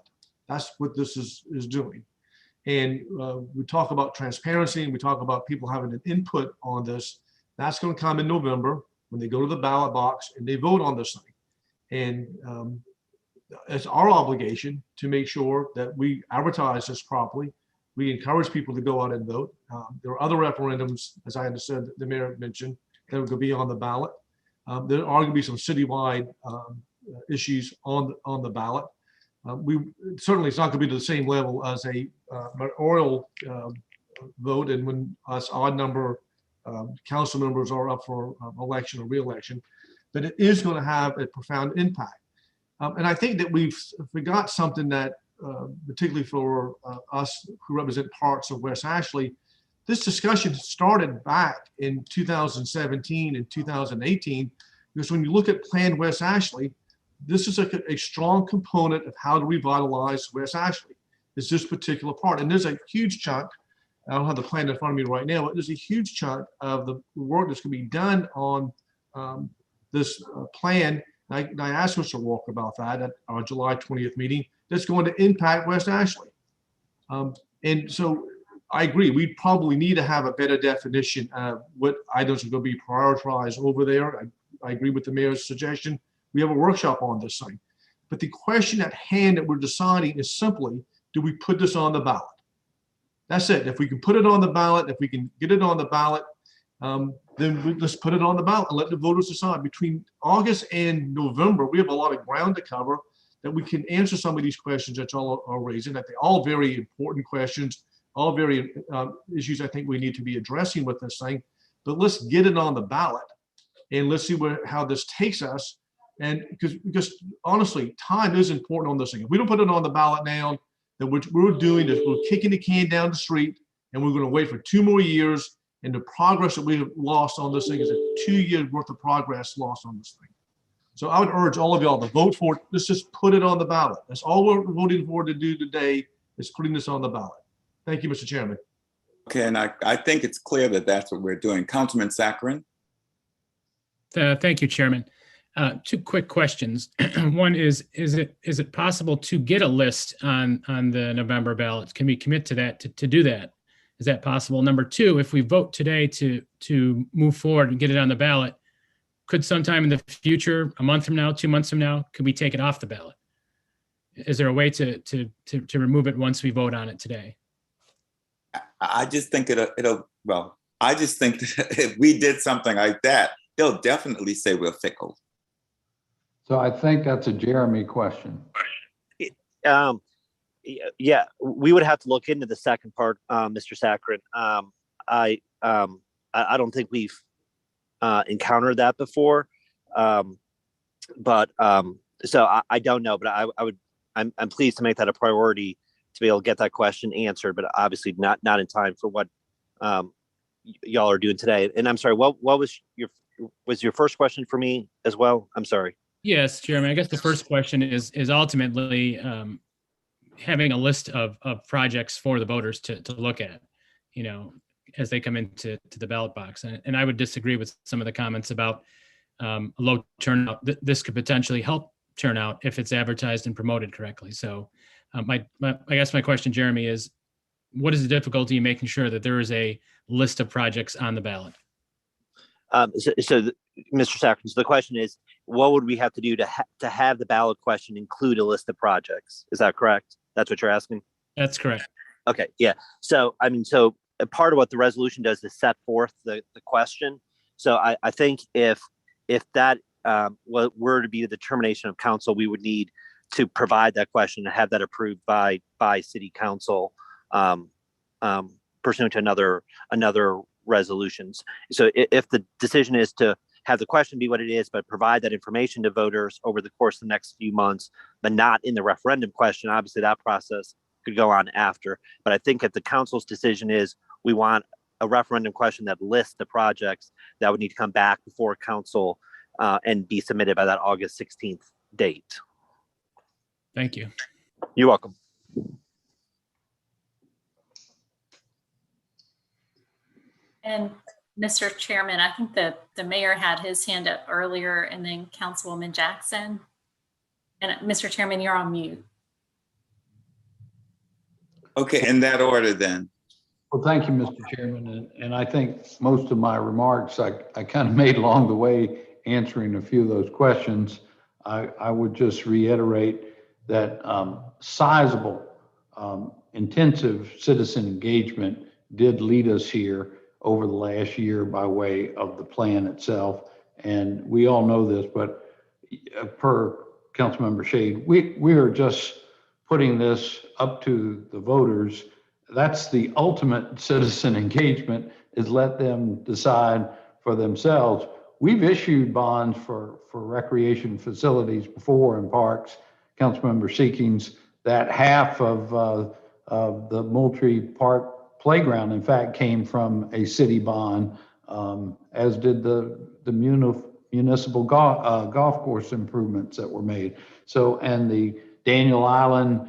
[SPEAKER 7] That's what this is doing. And we talk about transparency and we talk about people having an input on this. That's going to come in November when they go to the ballot box and they vote on this thing. And it's our obligation to make sure that we advertise this properly. We encourage people to go out and vote. There are other referendums, as I understood, the mayor mentioned, that would be on the ballot. There are going to be some citywide issues on the ballot. Certainly it's not going to be to the same level as a mayoral vote, and when us odd number council members are up for election or re-election, but it is going to have a profound impact. And I think that we've forgot something that, particularly for us who represent parts of West Ashley, this discussion started back in 2017 and 2018, because when you look at Plan West Ashley, this is a strong component of how to revitalize West Ashley, is this particular part. And there's a huge chunk, I don't have the plan in front of me right now, but there's a huge chunk of the work that's going to be done on this plan. I asked Mr. Walker about that at our July 20th meeting. That's going to impact West Ashley. And so I agree, we probably need to have a better definition of what items are going to be prioritized over there. I agree with the mayor's suggestion. We have a workshop on this thing. But the question at hand that we're deciding is simply, do we put this on the ballot? That's it. If we can put it on the ballot, if we can get it on the ballot, then let's put it on the ballot and let the voters decide. Between August and November, we have a lot of ground to cover that we can answer some of these questions that y'all are raising. That they're all very important questions, all very issues I think we need to be addressing with this thing. But let's get it on the ballot and let's see how this takes us. And because honestly, time is important on this thing. If we don't put it on the ballot now, then what we're doing is we're kicking the can down the street and we're going to wait for 2 more years. And the progress that we have lost on this thing is a 2 years worth of progress lost on this thing. So I would urge all of y'all to vote for it. Let's just put it on the ballot. That's all we're voting for to do today, is putting this on the ballot. Thank you, Mr. Chairman.
[SPEAKER 1] Okay, and I think it's clear that that's what we're doing. Councilman Saccharin.
[SPEAKER 12] Thank you, Chairman. 2 quick questions. One is it possible to get a list on the November ballot? Can we commit to that, to do that? Is that possible? Number 2, if we vote today to move forward and get it on the ballot, could sometime in the future, a month from now, 2 months from now, could we take it off the ballot? Is there a way to remove it once we vote on it today?
[SPEAKER 1] I just think I just think that if we did something like that, they'll definitely say we're fickle.
[SPEAKER 4] So I think that's a Jeremy question.
[SPEAKER 9] Yeah, we would have to look into the second part, Mr. Saccharin. I don't think we've encountered that before, but so I don't know. But I'm pleased to make that a priority to be able to get that question answered. But obviously not in time for what y'all are doing today. And I'm sorry, what was your first question for me as well? I'm sorry.
[SPEAKER 12] Yes, Chairman. I guess the first question is ultimately having a list of projects for the voters to look at, as they come into the ballot box. And I would disagree with some of the comments about a low turnout. This could potentially help turnout if it's advertised and promoted correctly. So I guess my question, Jeremy, is what is the difficulty in making sure that there is a list of projects on the ballot?
[SPEAKER 9] Mr. Saccharin, so the question is, what would we have to do to have the ballot question include a list of projects? Is that correct? That's what you're asking? That's correct. Okay, yeah. So, a part of what the resolution does is set forth the question. So I think if that were to be the determination of council, we would need to provide that question and have that approved by city council pursuant to another resolutions. So if the decision is to have the question be what it is, but provide that information to voters over the course of the next few months, but not in the referendum question, obviously that process could go on after. But I think if the council's decision is we want a referendum question that lists the projects that would need to come back before council and be submitted by that August 16th date.
[SPEAKER 12] Thank you.
[SPEAKER 9] You're welcome.
[SPEAKER 3] And Mr. Chairman, I think that the mayor had his hand up earlier, and then Councilwoman Jackson. And Mr. Chairman, you're on mute.
[SPEAKER 1] Okay, in that order then.
[SPEAKER 4] Well, thank you, Mr. Chairman. And I think most of my remarks, I kind of made along the way answering a few of those questions. I would just reiterate that sizable, intensive citizen engagement did lead us here over the last year by way of the plan itself. And we all know this, but per Councilmember Shade, we are just putting this up to the voters. That's the ultimate citizen engagement, is let them decide for themselves. We've issued bonds for recreation facilities before in parks. Councilmember Seekings, that half of the Moultrie Park playground, in fact, came from a city bond, as did the municipal golf course improvements that were made. So, and the Daniel Island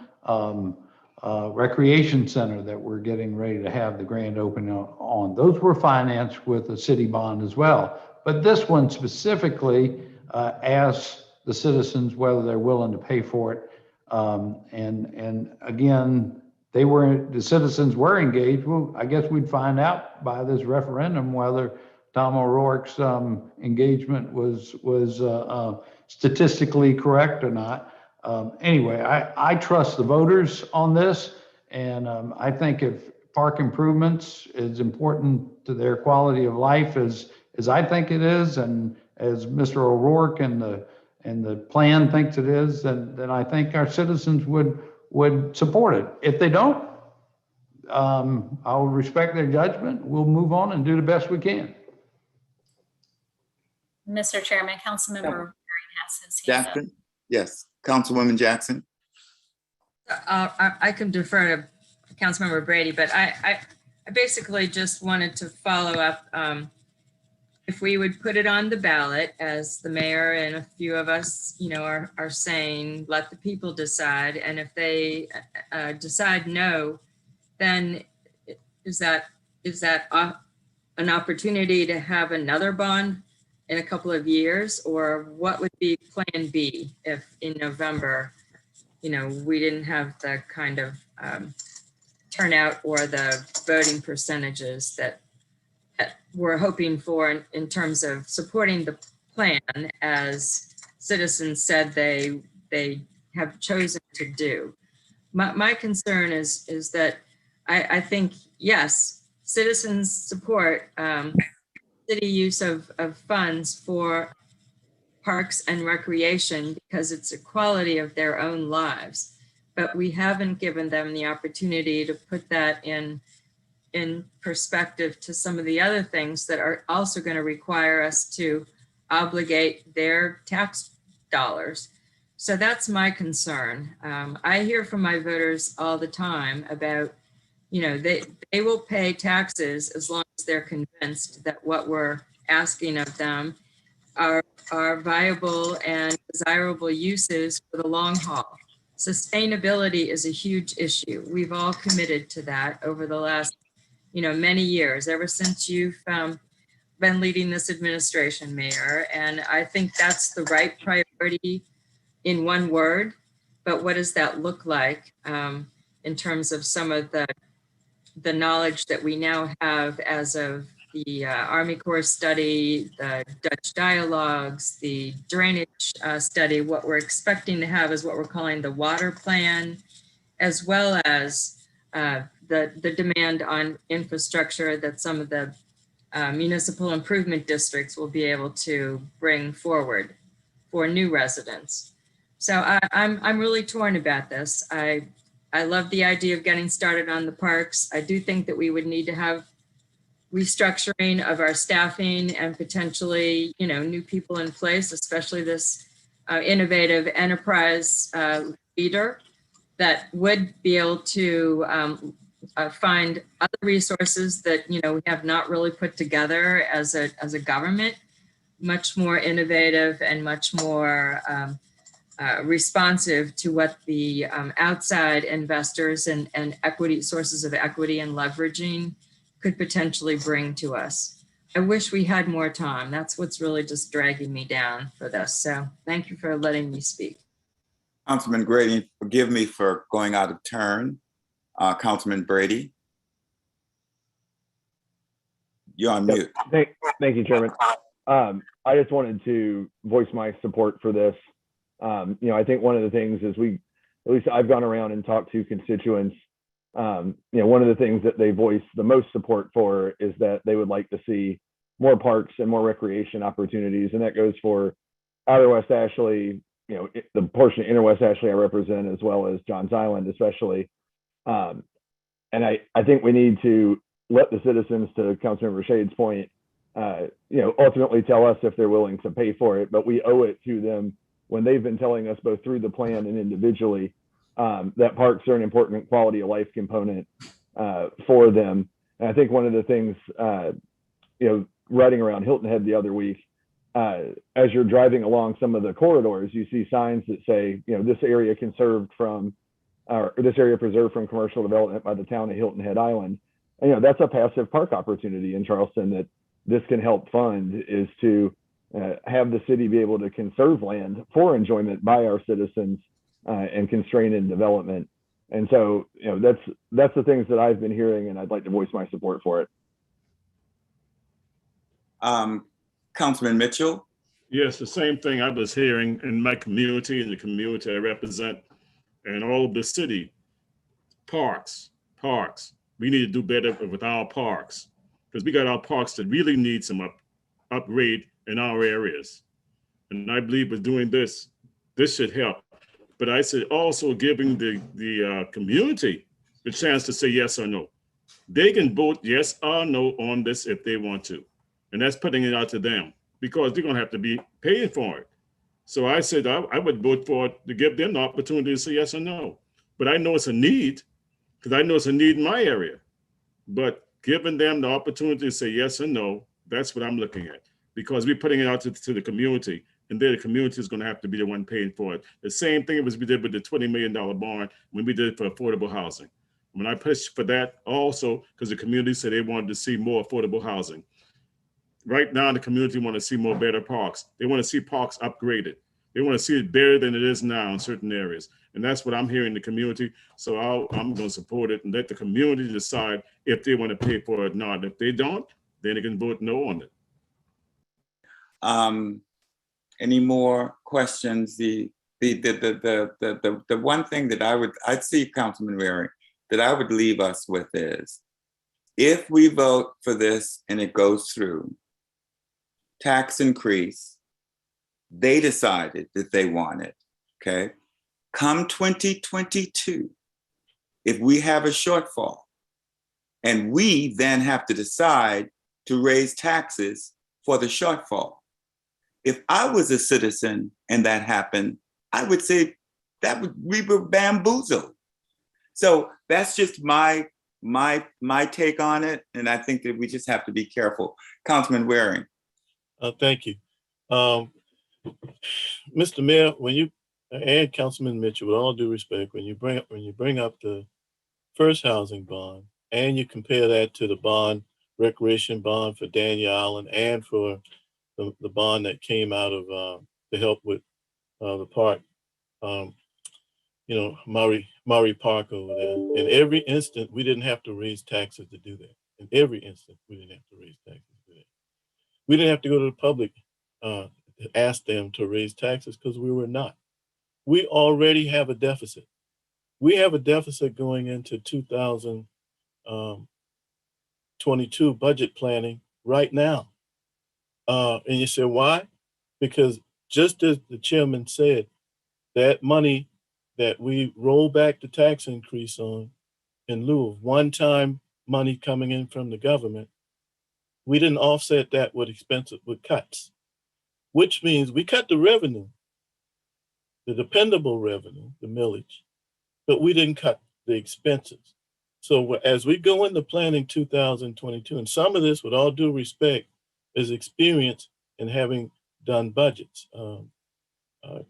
[SPEAKER 4] Recreation Center that we're getting ready to have the grand opening on, those were financed with a city bond as well. But this one specifically asks the citizens whether they're willing to pay for it. And again, the citizens were engaged. Well, I guess we'd find out by this referendum whether Tom O'Rourke's engagement was statistically correct or not. Anyway, I trust the voters on this, and I think if park improvements is important to their quality of life as I think it is, and as Mr. O'Rourke and the plan thinks it is, then I think our citizens would support it. If they don't, I'll respect their judgment. We'll move on and do the best we can.
[SPEAKER 3] Mr. Chairman, Councilmember Berry has his hand up.
[SPEAKER 1] Jackson? Yes, Councilwoman Jackson.
[SPEAKER 8] I can defer to Councilmember Brady, but I basically just wanted to follow up. If we would put it on the ballot, as the mayor and a few of us, are saying, let the people decide. And if they decide no, then is that an opportunity to have another bond in a couple of years? Or what would be plan B if in November, we didn't have the kind of turnout or the voting percentages that we're hoping for in terms of supporting the plan, as citizens said they have chosen to do. My concern is that I think, yes, citizens support city use of funds for parks and recreation because it's a quality of their own lives, but we haven't given them the opportunity to put that in perspective to some of the other things that are also going to require us to obligate their tax dollars. So that's my concern. I hear from my voters all the time about, they will pay taxes as long as they're convinced that what we're asking of them are viable and desirable uses for the long haul. Sustainability is a huge issue. We've all committed to that over the last many years, ever since you've been leading this administration, Mayor. And I think that's the right priority in one word, but what does that look like in terms of some of the knowledge that we now have as of the Army Corps study, the Dutch dialogues, the drainage study? What we're expecting to have is what we're calling the water plan, as well as the demand on infrastructure that some of the municipal improvement districts will be able to bring forward for new residents. So I'm really torn about this. I love the idea of getting started on the parks. I do think that we would need to have restructuring of our staffing and potentially, new people in place, especially this innovative enterprise leader that would be able to find other resources that, we have not really put together as a government, much more innovative and much more responsive to what the outside investors and equity sources of equity and leveraging could potentially bring to us. I wish we had more time. That's what's really just dragging me down for this. So thank you for letting me speak.
[SPEAKER 1] Councilman Grady, forgive me for going out of turn. Councilman Brady. You're on mute.
[SPEAKER 13] Thank you, Chairman. I just wanted to voice my support for this. I think one of the things is at least I've gone around and talked to constituents. One of the things that they voice the most support for is that they would like to see more parks and more recreation opportunities. And that goes for Outer West Ashley, the portion of Inner West Ashley I represent, as well as Johns Island, especially. And I think we need to let the citizens, to Councilmember Shade's point, ultimately tell us if they're willing to pay for it, but we owe it to them when they've been telling us both through the plan and individually that parks are an important quality of life component for them. And I think one of the things, riding around Hilton Head the other week, as you're driving along some of the corridors, you see signs that say, this area conserved from, or this area preserved from commercial development by the town of Hilton Head Island. And, that's a passive park opportunity in Charleston that this can help fund, is to have the city be able to conserve land for enjoyment by our citizens and constrain in development. And so, that's the things that I've been hearing, and I'd like to voice my support for it.
[SPEAKER 1] Councilman Mitchell.
[SPEAKER 14] Yes, the same thing I was hearing in my community and the community I represent, and all of the city. Parks. We need to do better with our parks, because we got our parks that really need some upgrade in our areas. And I believe with doing this should help. But I said also giving the community the chance to say yes or no. They can vote yes or no on this if they want to. And that's putting it out to them, because they're gonna have to be paying for it. So I said I would vote for it to give them the opportunity to say yes or no. But I know it's a need, because I know it's a need in my area. But giving them the opportunity to say yes or no, that's what I'm looking at, because we're putting it out to the community, and then the community is going to have to be the one paying for it. The same thing as we did with the $20 million bond when we did it for affordable housing. When I pushed for that also, because the community said they wanted to see more affordable housing. Right now, the community want to see more better parks. They want to see parks upgraded. They want to see it better than it is now in certain areas. And that's what I'm hearing in the community. So I'm going to support it and let the community decide if they want to pay for it or not. If they don't, then they can vote no on it.
[SPEAKER 1] Any more questions? The one thing that I'd see, Councilman Waring, that I would leave us with is, if we vote for this and it goes through, tax increase, they decided that they want it, okay? Come 2022, if we have a shortfall, and we then have to decide to raise taxes for the shortfall. If I was a citizen and that happened, I would say we were bamboozled. So that's just my take on it, and I think that we just have to be careful. Councilman Waring.
[SPEAKER 5] Thank you. Mr. Mayor, when you and Councilman Mitchell, with all due respect, when you bring up the first housing bond and you compare that to the recreation bond for Daniel Island and for the bond that came out of to help with the park, Maury Park over there. In every instant, we didn't have to raise taxes to do that. In every instant, we didn't have to raise taxes to do that. We didn't have to go to the public to ask them to raise taxes, because we were not. We already have a deficit. We have a deficit going into 2022 budget planning right now. And you say, why? Because just as the chairman said, that money that we roll back the tax increase on in lieu of one-time money coming in from the government, we didn't offset that with cuts, which means we cut the revenue, the dependable revenue, the millage, but we didn't cut the expenses. So as we go into planning 2022, and some of this, with all due respect, is experience in having done budgets.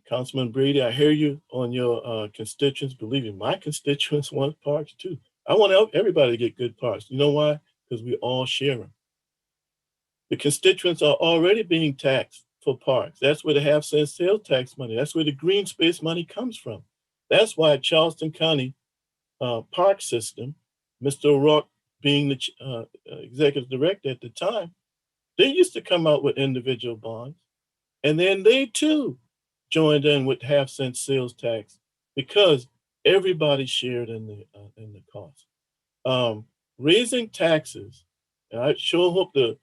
[SPEAKER 5] Councilman Brady, I hear you on your constituents. Believe me, my constituents want parks too. I want everybody to get good parks. You know why? Because we all share them. The constituents are already being taxed for parks. That's where the half-cent sales tax money, that's where the green space money comes from. That's why Charleston County park system, Mr. O'Rourke being the executive director at the time, they used to come out with individual bonds. And then they too joined in with half-cent sales tax because everybody shared in the cost. Raising taxes, and I sure hope the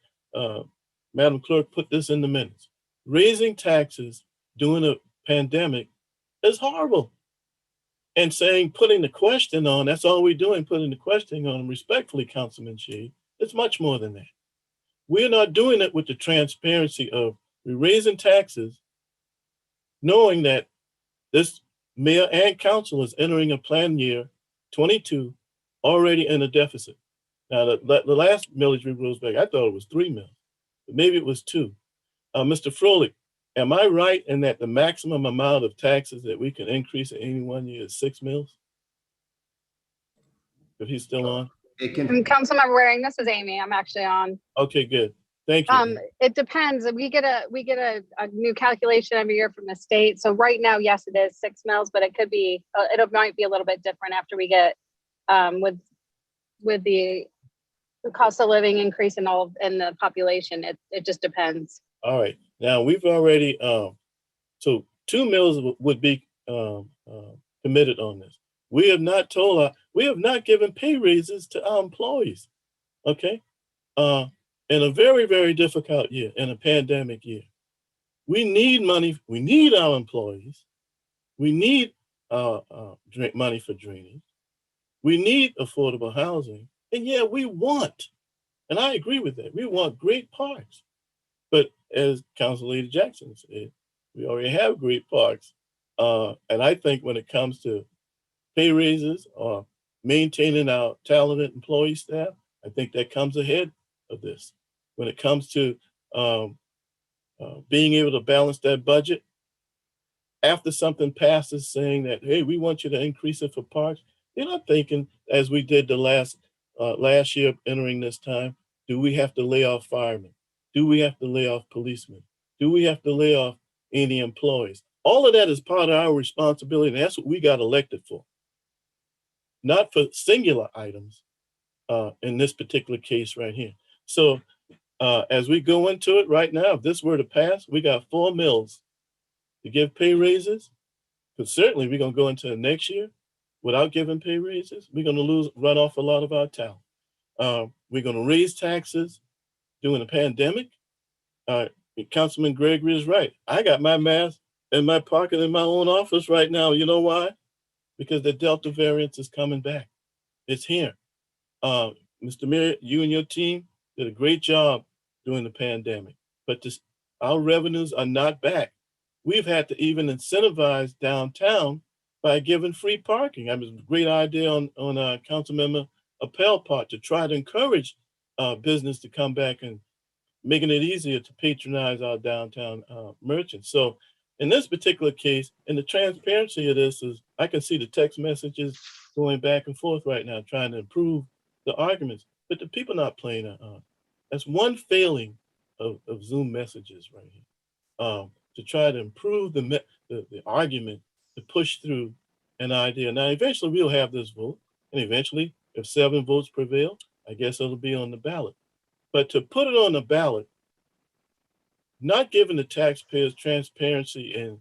[SPEAKER 5] Madam Clerk put this in the minutes. Raising taxes during a pandemic is horrible. And putting the question on, that's all we're doing, putting the question on, respectfully, Councilman Shea, it's much more than that. We're not doing it with the transparency of we're raising taxes, knowing that this mayor and council is entering a plan year 22 already in a deficit. Now, the last millage we rose back, I thought it was 3 mil, but maybe it was 2. Mr. Froelich, am I right in that the maximum amount of taxes that we can increase in any one year is 6 mils? If he's still on?
[SPEAKER 15] Councilmember Waring, this is Amy. I'm actually on.
[SPEAKER 5] Okay, good. Thank you.
[SPEAKER 15] It depends. We get a new calculation every year from the state. So right now, yes, it is 6 mils, but it could be, it might be a little bit different after we get with the cost of living increase in the population. It just depends.
[SPEAKER 5] All right. Now we've already, so 2 mils would be committed on this. We have not we have not given pay raises to our employees. Okay. In a very, very difficult year, in a pandemic year, we need money. We need our employees. We need money for drainage. We need affordable housing. And yeah, we want, and I agree with that, we want great parks. But as Council Lady Jackson said, we already have great parks. And I think when it comes to pay raises or maintaining our talented employee staff, I think that comes ahead of this. When it comes to being able to balance that budget, after something passes saying that, hey, we want you to increase it for parks, they're not thinking, as we did the last year entering this time, do we have to lay off firemen? Do we have to lay off policemen? Do we have to lay off any employees? All of that is part of our responsibility, and that's what we got elected for. Not for singular items in this particular case right here. So as we go into it right now, if this were to pass, we got 4 mils to give pay raises, because certainly we're going to go into the next year without giving pay raises. We're going to run off a lot of our talent. We're going to raise taxes during the pandemic. Councilman Gregory is right. I got my mask in my pocket in my own office right now. You know why? Because the Delta variant is coming back. It's here. Mr. Mayor, you and your team did a great job during the pandemic, but our revenues are not back. We've had to even incentivize downtown by giving free parking. That was a great idea on Councilmember Appel part to try to encourage business to come back and making it easier to patronize our downtown merchants. So in this particular case, and the transparency of this is, I can see the text messages going back and forth right now, trying to improve the arguments, but the people not playing it. That's one failing of Zoom messages right here, to try to improve the argument, to push through an idea. Now, eventually we'll have this vote, and eventually, if 7 votes prevail, I guess it'll be on the ballot. But to put it on the ballot, not giving the taxpayers transparency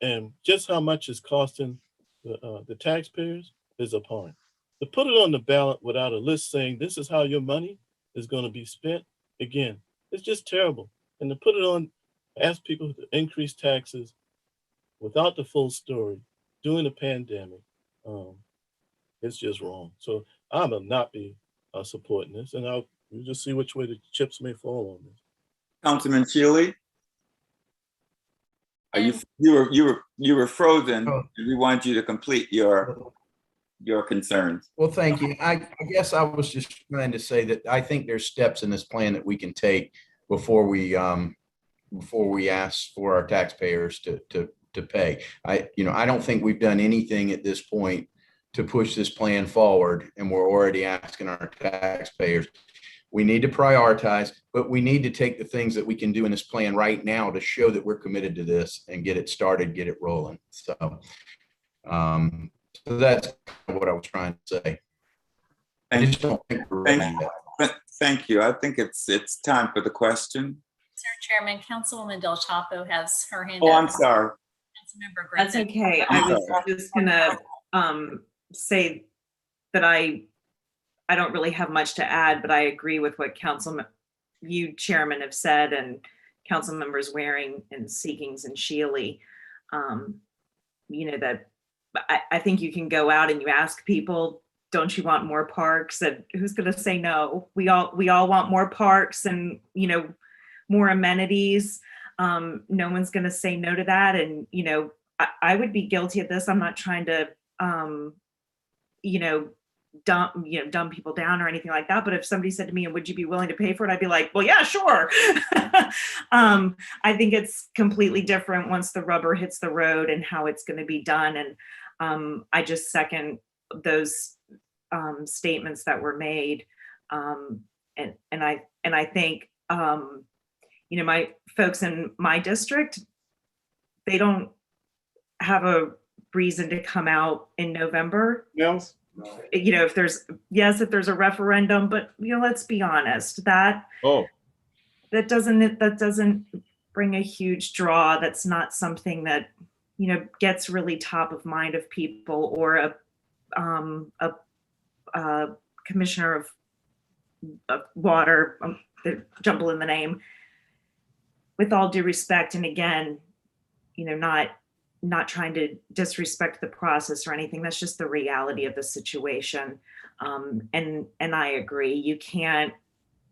[SPEAKER 5] and just how much it's costing the taxpayers is abhorrent. To put it on the ballot without a list saying this is how your money is going to be spent, again, it's just terrible. And to put it on, ask people to increase taxes without the full story during the pandemic, it's just wrong. So I will not be supporting this, and we'll just see which way the chips may fall on this.
[SPEAKER 1] Councilman Shealy, are you were frozen, and we want you to complete your your concerns.
[SPEAKER 2] Well, thank you. I guess I was just trying to say that I think there's steps in this plan that we can take before we ask for our taxpayers to pay. I don't think we've done anything at this point to push this plan forward, and we're already asking our taxpayers. We need to prioritize, but we need to take the things that we can do in this plan right now to show that we're committed to this and get it started, get it rolling. So that's what I was trying to say. I just don't think we're ready yet.
[SPEAKER 1] Thank you. I think it's time for the question.
[SPEAKER 3] Sir Chairman, Councilwoman Del Chapo has her hand
[SPEAKER 1] Oh,
[SPEAKER 3] up.
[SPEAKER 1] I'm sorry.
[SPEAKER 3] Councilmember
[SPEAKER 16] That's
[SPEAKER 3] Griffin.
[SPEAKER 16] okay. I was just gonna say that I don't really have much to add, but I agree with what you chairman have said, and council members Waring and Seekings and Shealy. That I think you can go out and you ask people, don't you want more parks? And who's going to say no? We all want more parks and, more amenities. No one's going to say no to that. And, I would be guilty of this. I'm not trying to, dumb people down or anything like that. But if somebody said to me, would you be willing to pay for it? I'd be like, well, yeah, sure. I think it's completely different once the rubber hits the road and how it's going to be done. And I just second those statements that were made. And I think, my folks in my district, they don't have a reason to come out in November.
[SPEAKER 14] Yes.
[SPEAKER 16] If there's a referendum, but let's be honest, that doesn't bring a huge draw. That's not something that gets really top of mind of people, or a commissioner of water, jumble in the name. With all due respect, and again, not trying to disrespect the process or anything. That's just the reality of the situation. And I agree. You can't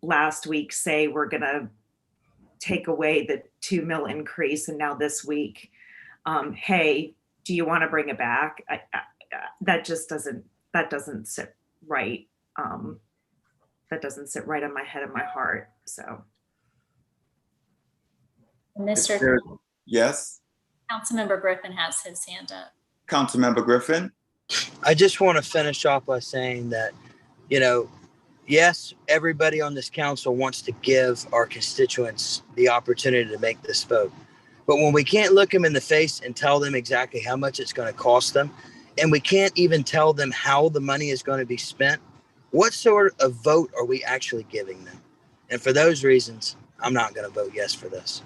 [SPEAKER 16] last week say we're going to take away the 2 mil increase, and now this week, hey, do you want to bring it back? That doesn't sit right. That doesn't sit right on my head and my heart. So,
[SPEAKER 1] Yes.
[SPEAKER 3] Councilmember Griffin has his hand up.
[SPEAKER 1] Councilmember Griffin.
[SPEAKER 17] I just want to finish off by saying that, yes, everybody on this council wants to give our constituents the opportunity to make this vote. But when we can't look them in the face and tell them exactly how much it's going to cost them, and we can't even tell them how the money is going to be spent, what sort of vote are we actually giving them? And for those reasons, I'm not going to vote yes for this.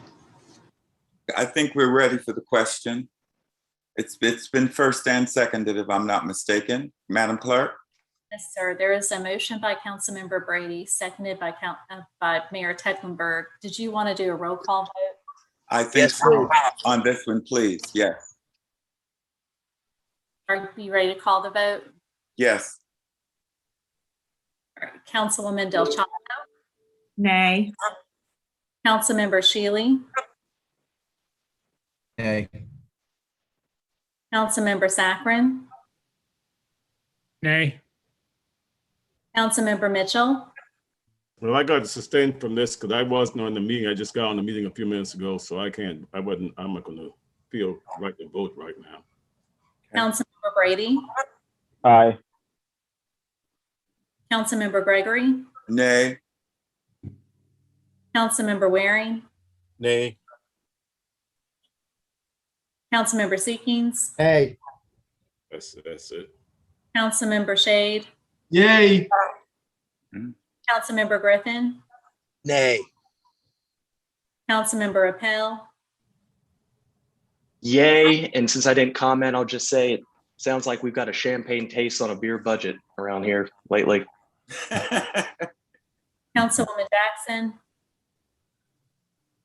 [SPEAKER 1] I think we're ready for the question. It's been first and seconded, if I'm not mistaken. Madam Clerk?
[SPEAKER 3] Yes, sir. There is a motion by Councilmember Brady, seconded by Mayor Tecklenburg. Did you want to do a roll call vote?
[SPEAKER 1] I think so. On this one, please. Yes.
[SPEAKER 3] Are you ready to call the vote?
[SPEAKER 1] Yes.
[SPEAKER 3] All right. Councilwoman Del Chapo?
[SPEAKER 16] nay.
[SPEAKER 3] Councilmember Shealy?
[SPEAKER 2] Nay.
[SPEAKER 3] Councilmember Saccharin?
[SPEAKER 12] Nay.
[SPEAKER 3] Councilmember Mitchell?
[SPEAKER 14] Well, I got to sustain from this because I wasn't on the meeting. I just got on the meeting a few minutes ago, so I'm not going to feel right to vote right now.
[SPEAKER 3] Councilmember Brady?
[SPEAKER 13] Aye.
[SPEAKER 3] Councilmember Gregory?
[SPEAKER 1] Nay.
[SPEAKER 3] Councilmember Waring?
[SPEAKER 5] Nay.
[SPEAKER 3] Councilmember Seekings?
[SPEAKER 11] Hey,
[SPEAKER 14] That's it.
[SPEAKER 3] Councilmember Shade?
[SPEAKER 7] Yay.
[SPEAKER 3] Councilmember Griffin?
[SPEAKER 17] Nay.
[SPEAKER 3] Councilmember Appel?
[SPEAKER 18] Yay. And since I didn't comment, I'll just say it sounds like we've got a champagne taste on a beer budget around here lately.
[SPEAKER 3] Councilwoman Jackson?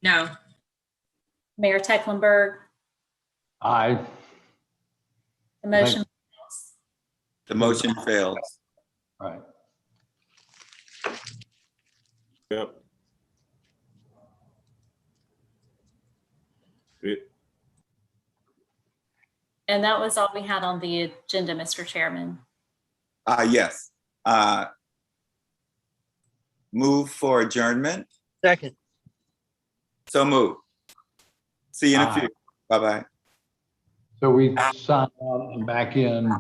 [SPEAKER 8] No.
[SPEAKER 3] Mayor Tecklenburg?
[SPEAKER 4] Aye.
[SPEAKER 3] The motion fails.
[SPEAKER 1] The motion fails.
[SPEAKER 4] Right.
[SPEAKER 14] Yep.
[SPEAKER 3] And that was all we had on the agenda, Mr. Chairman.
[SPEAKER 1] Yes. Move for adjournment.
[SPEAKER 17] Second.
[SPEAKER 1] So move. See you in a
[SPEAKER 4] Aye.
[SPEAKER 1] few. Bye-bye.
[SPEAKER 4] So we sign out and back in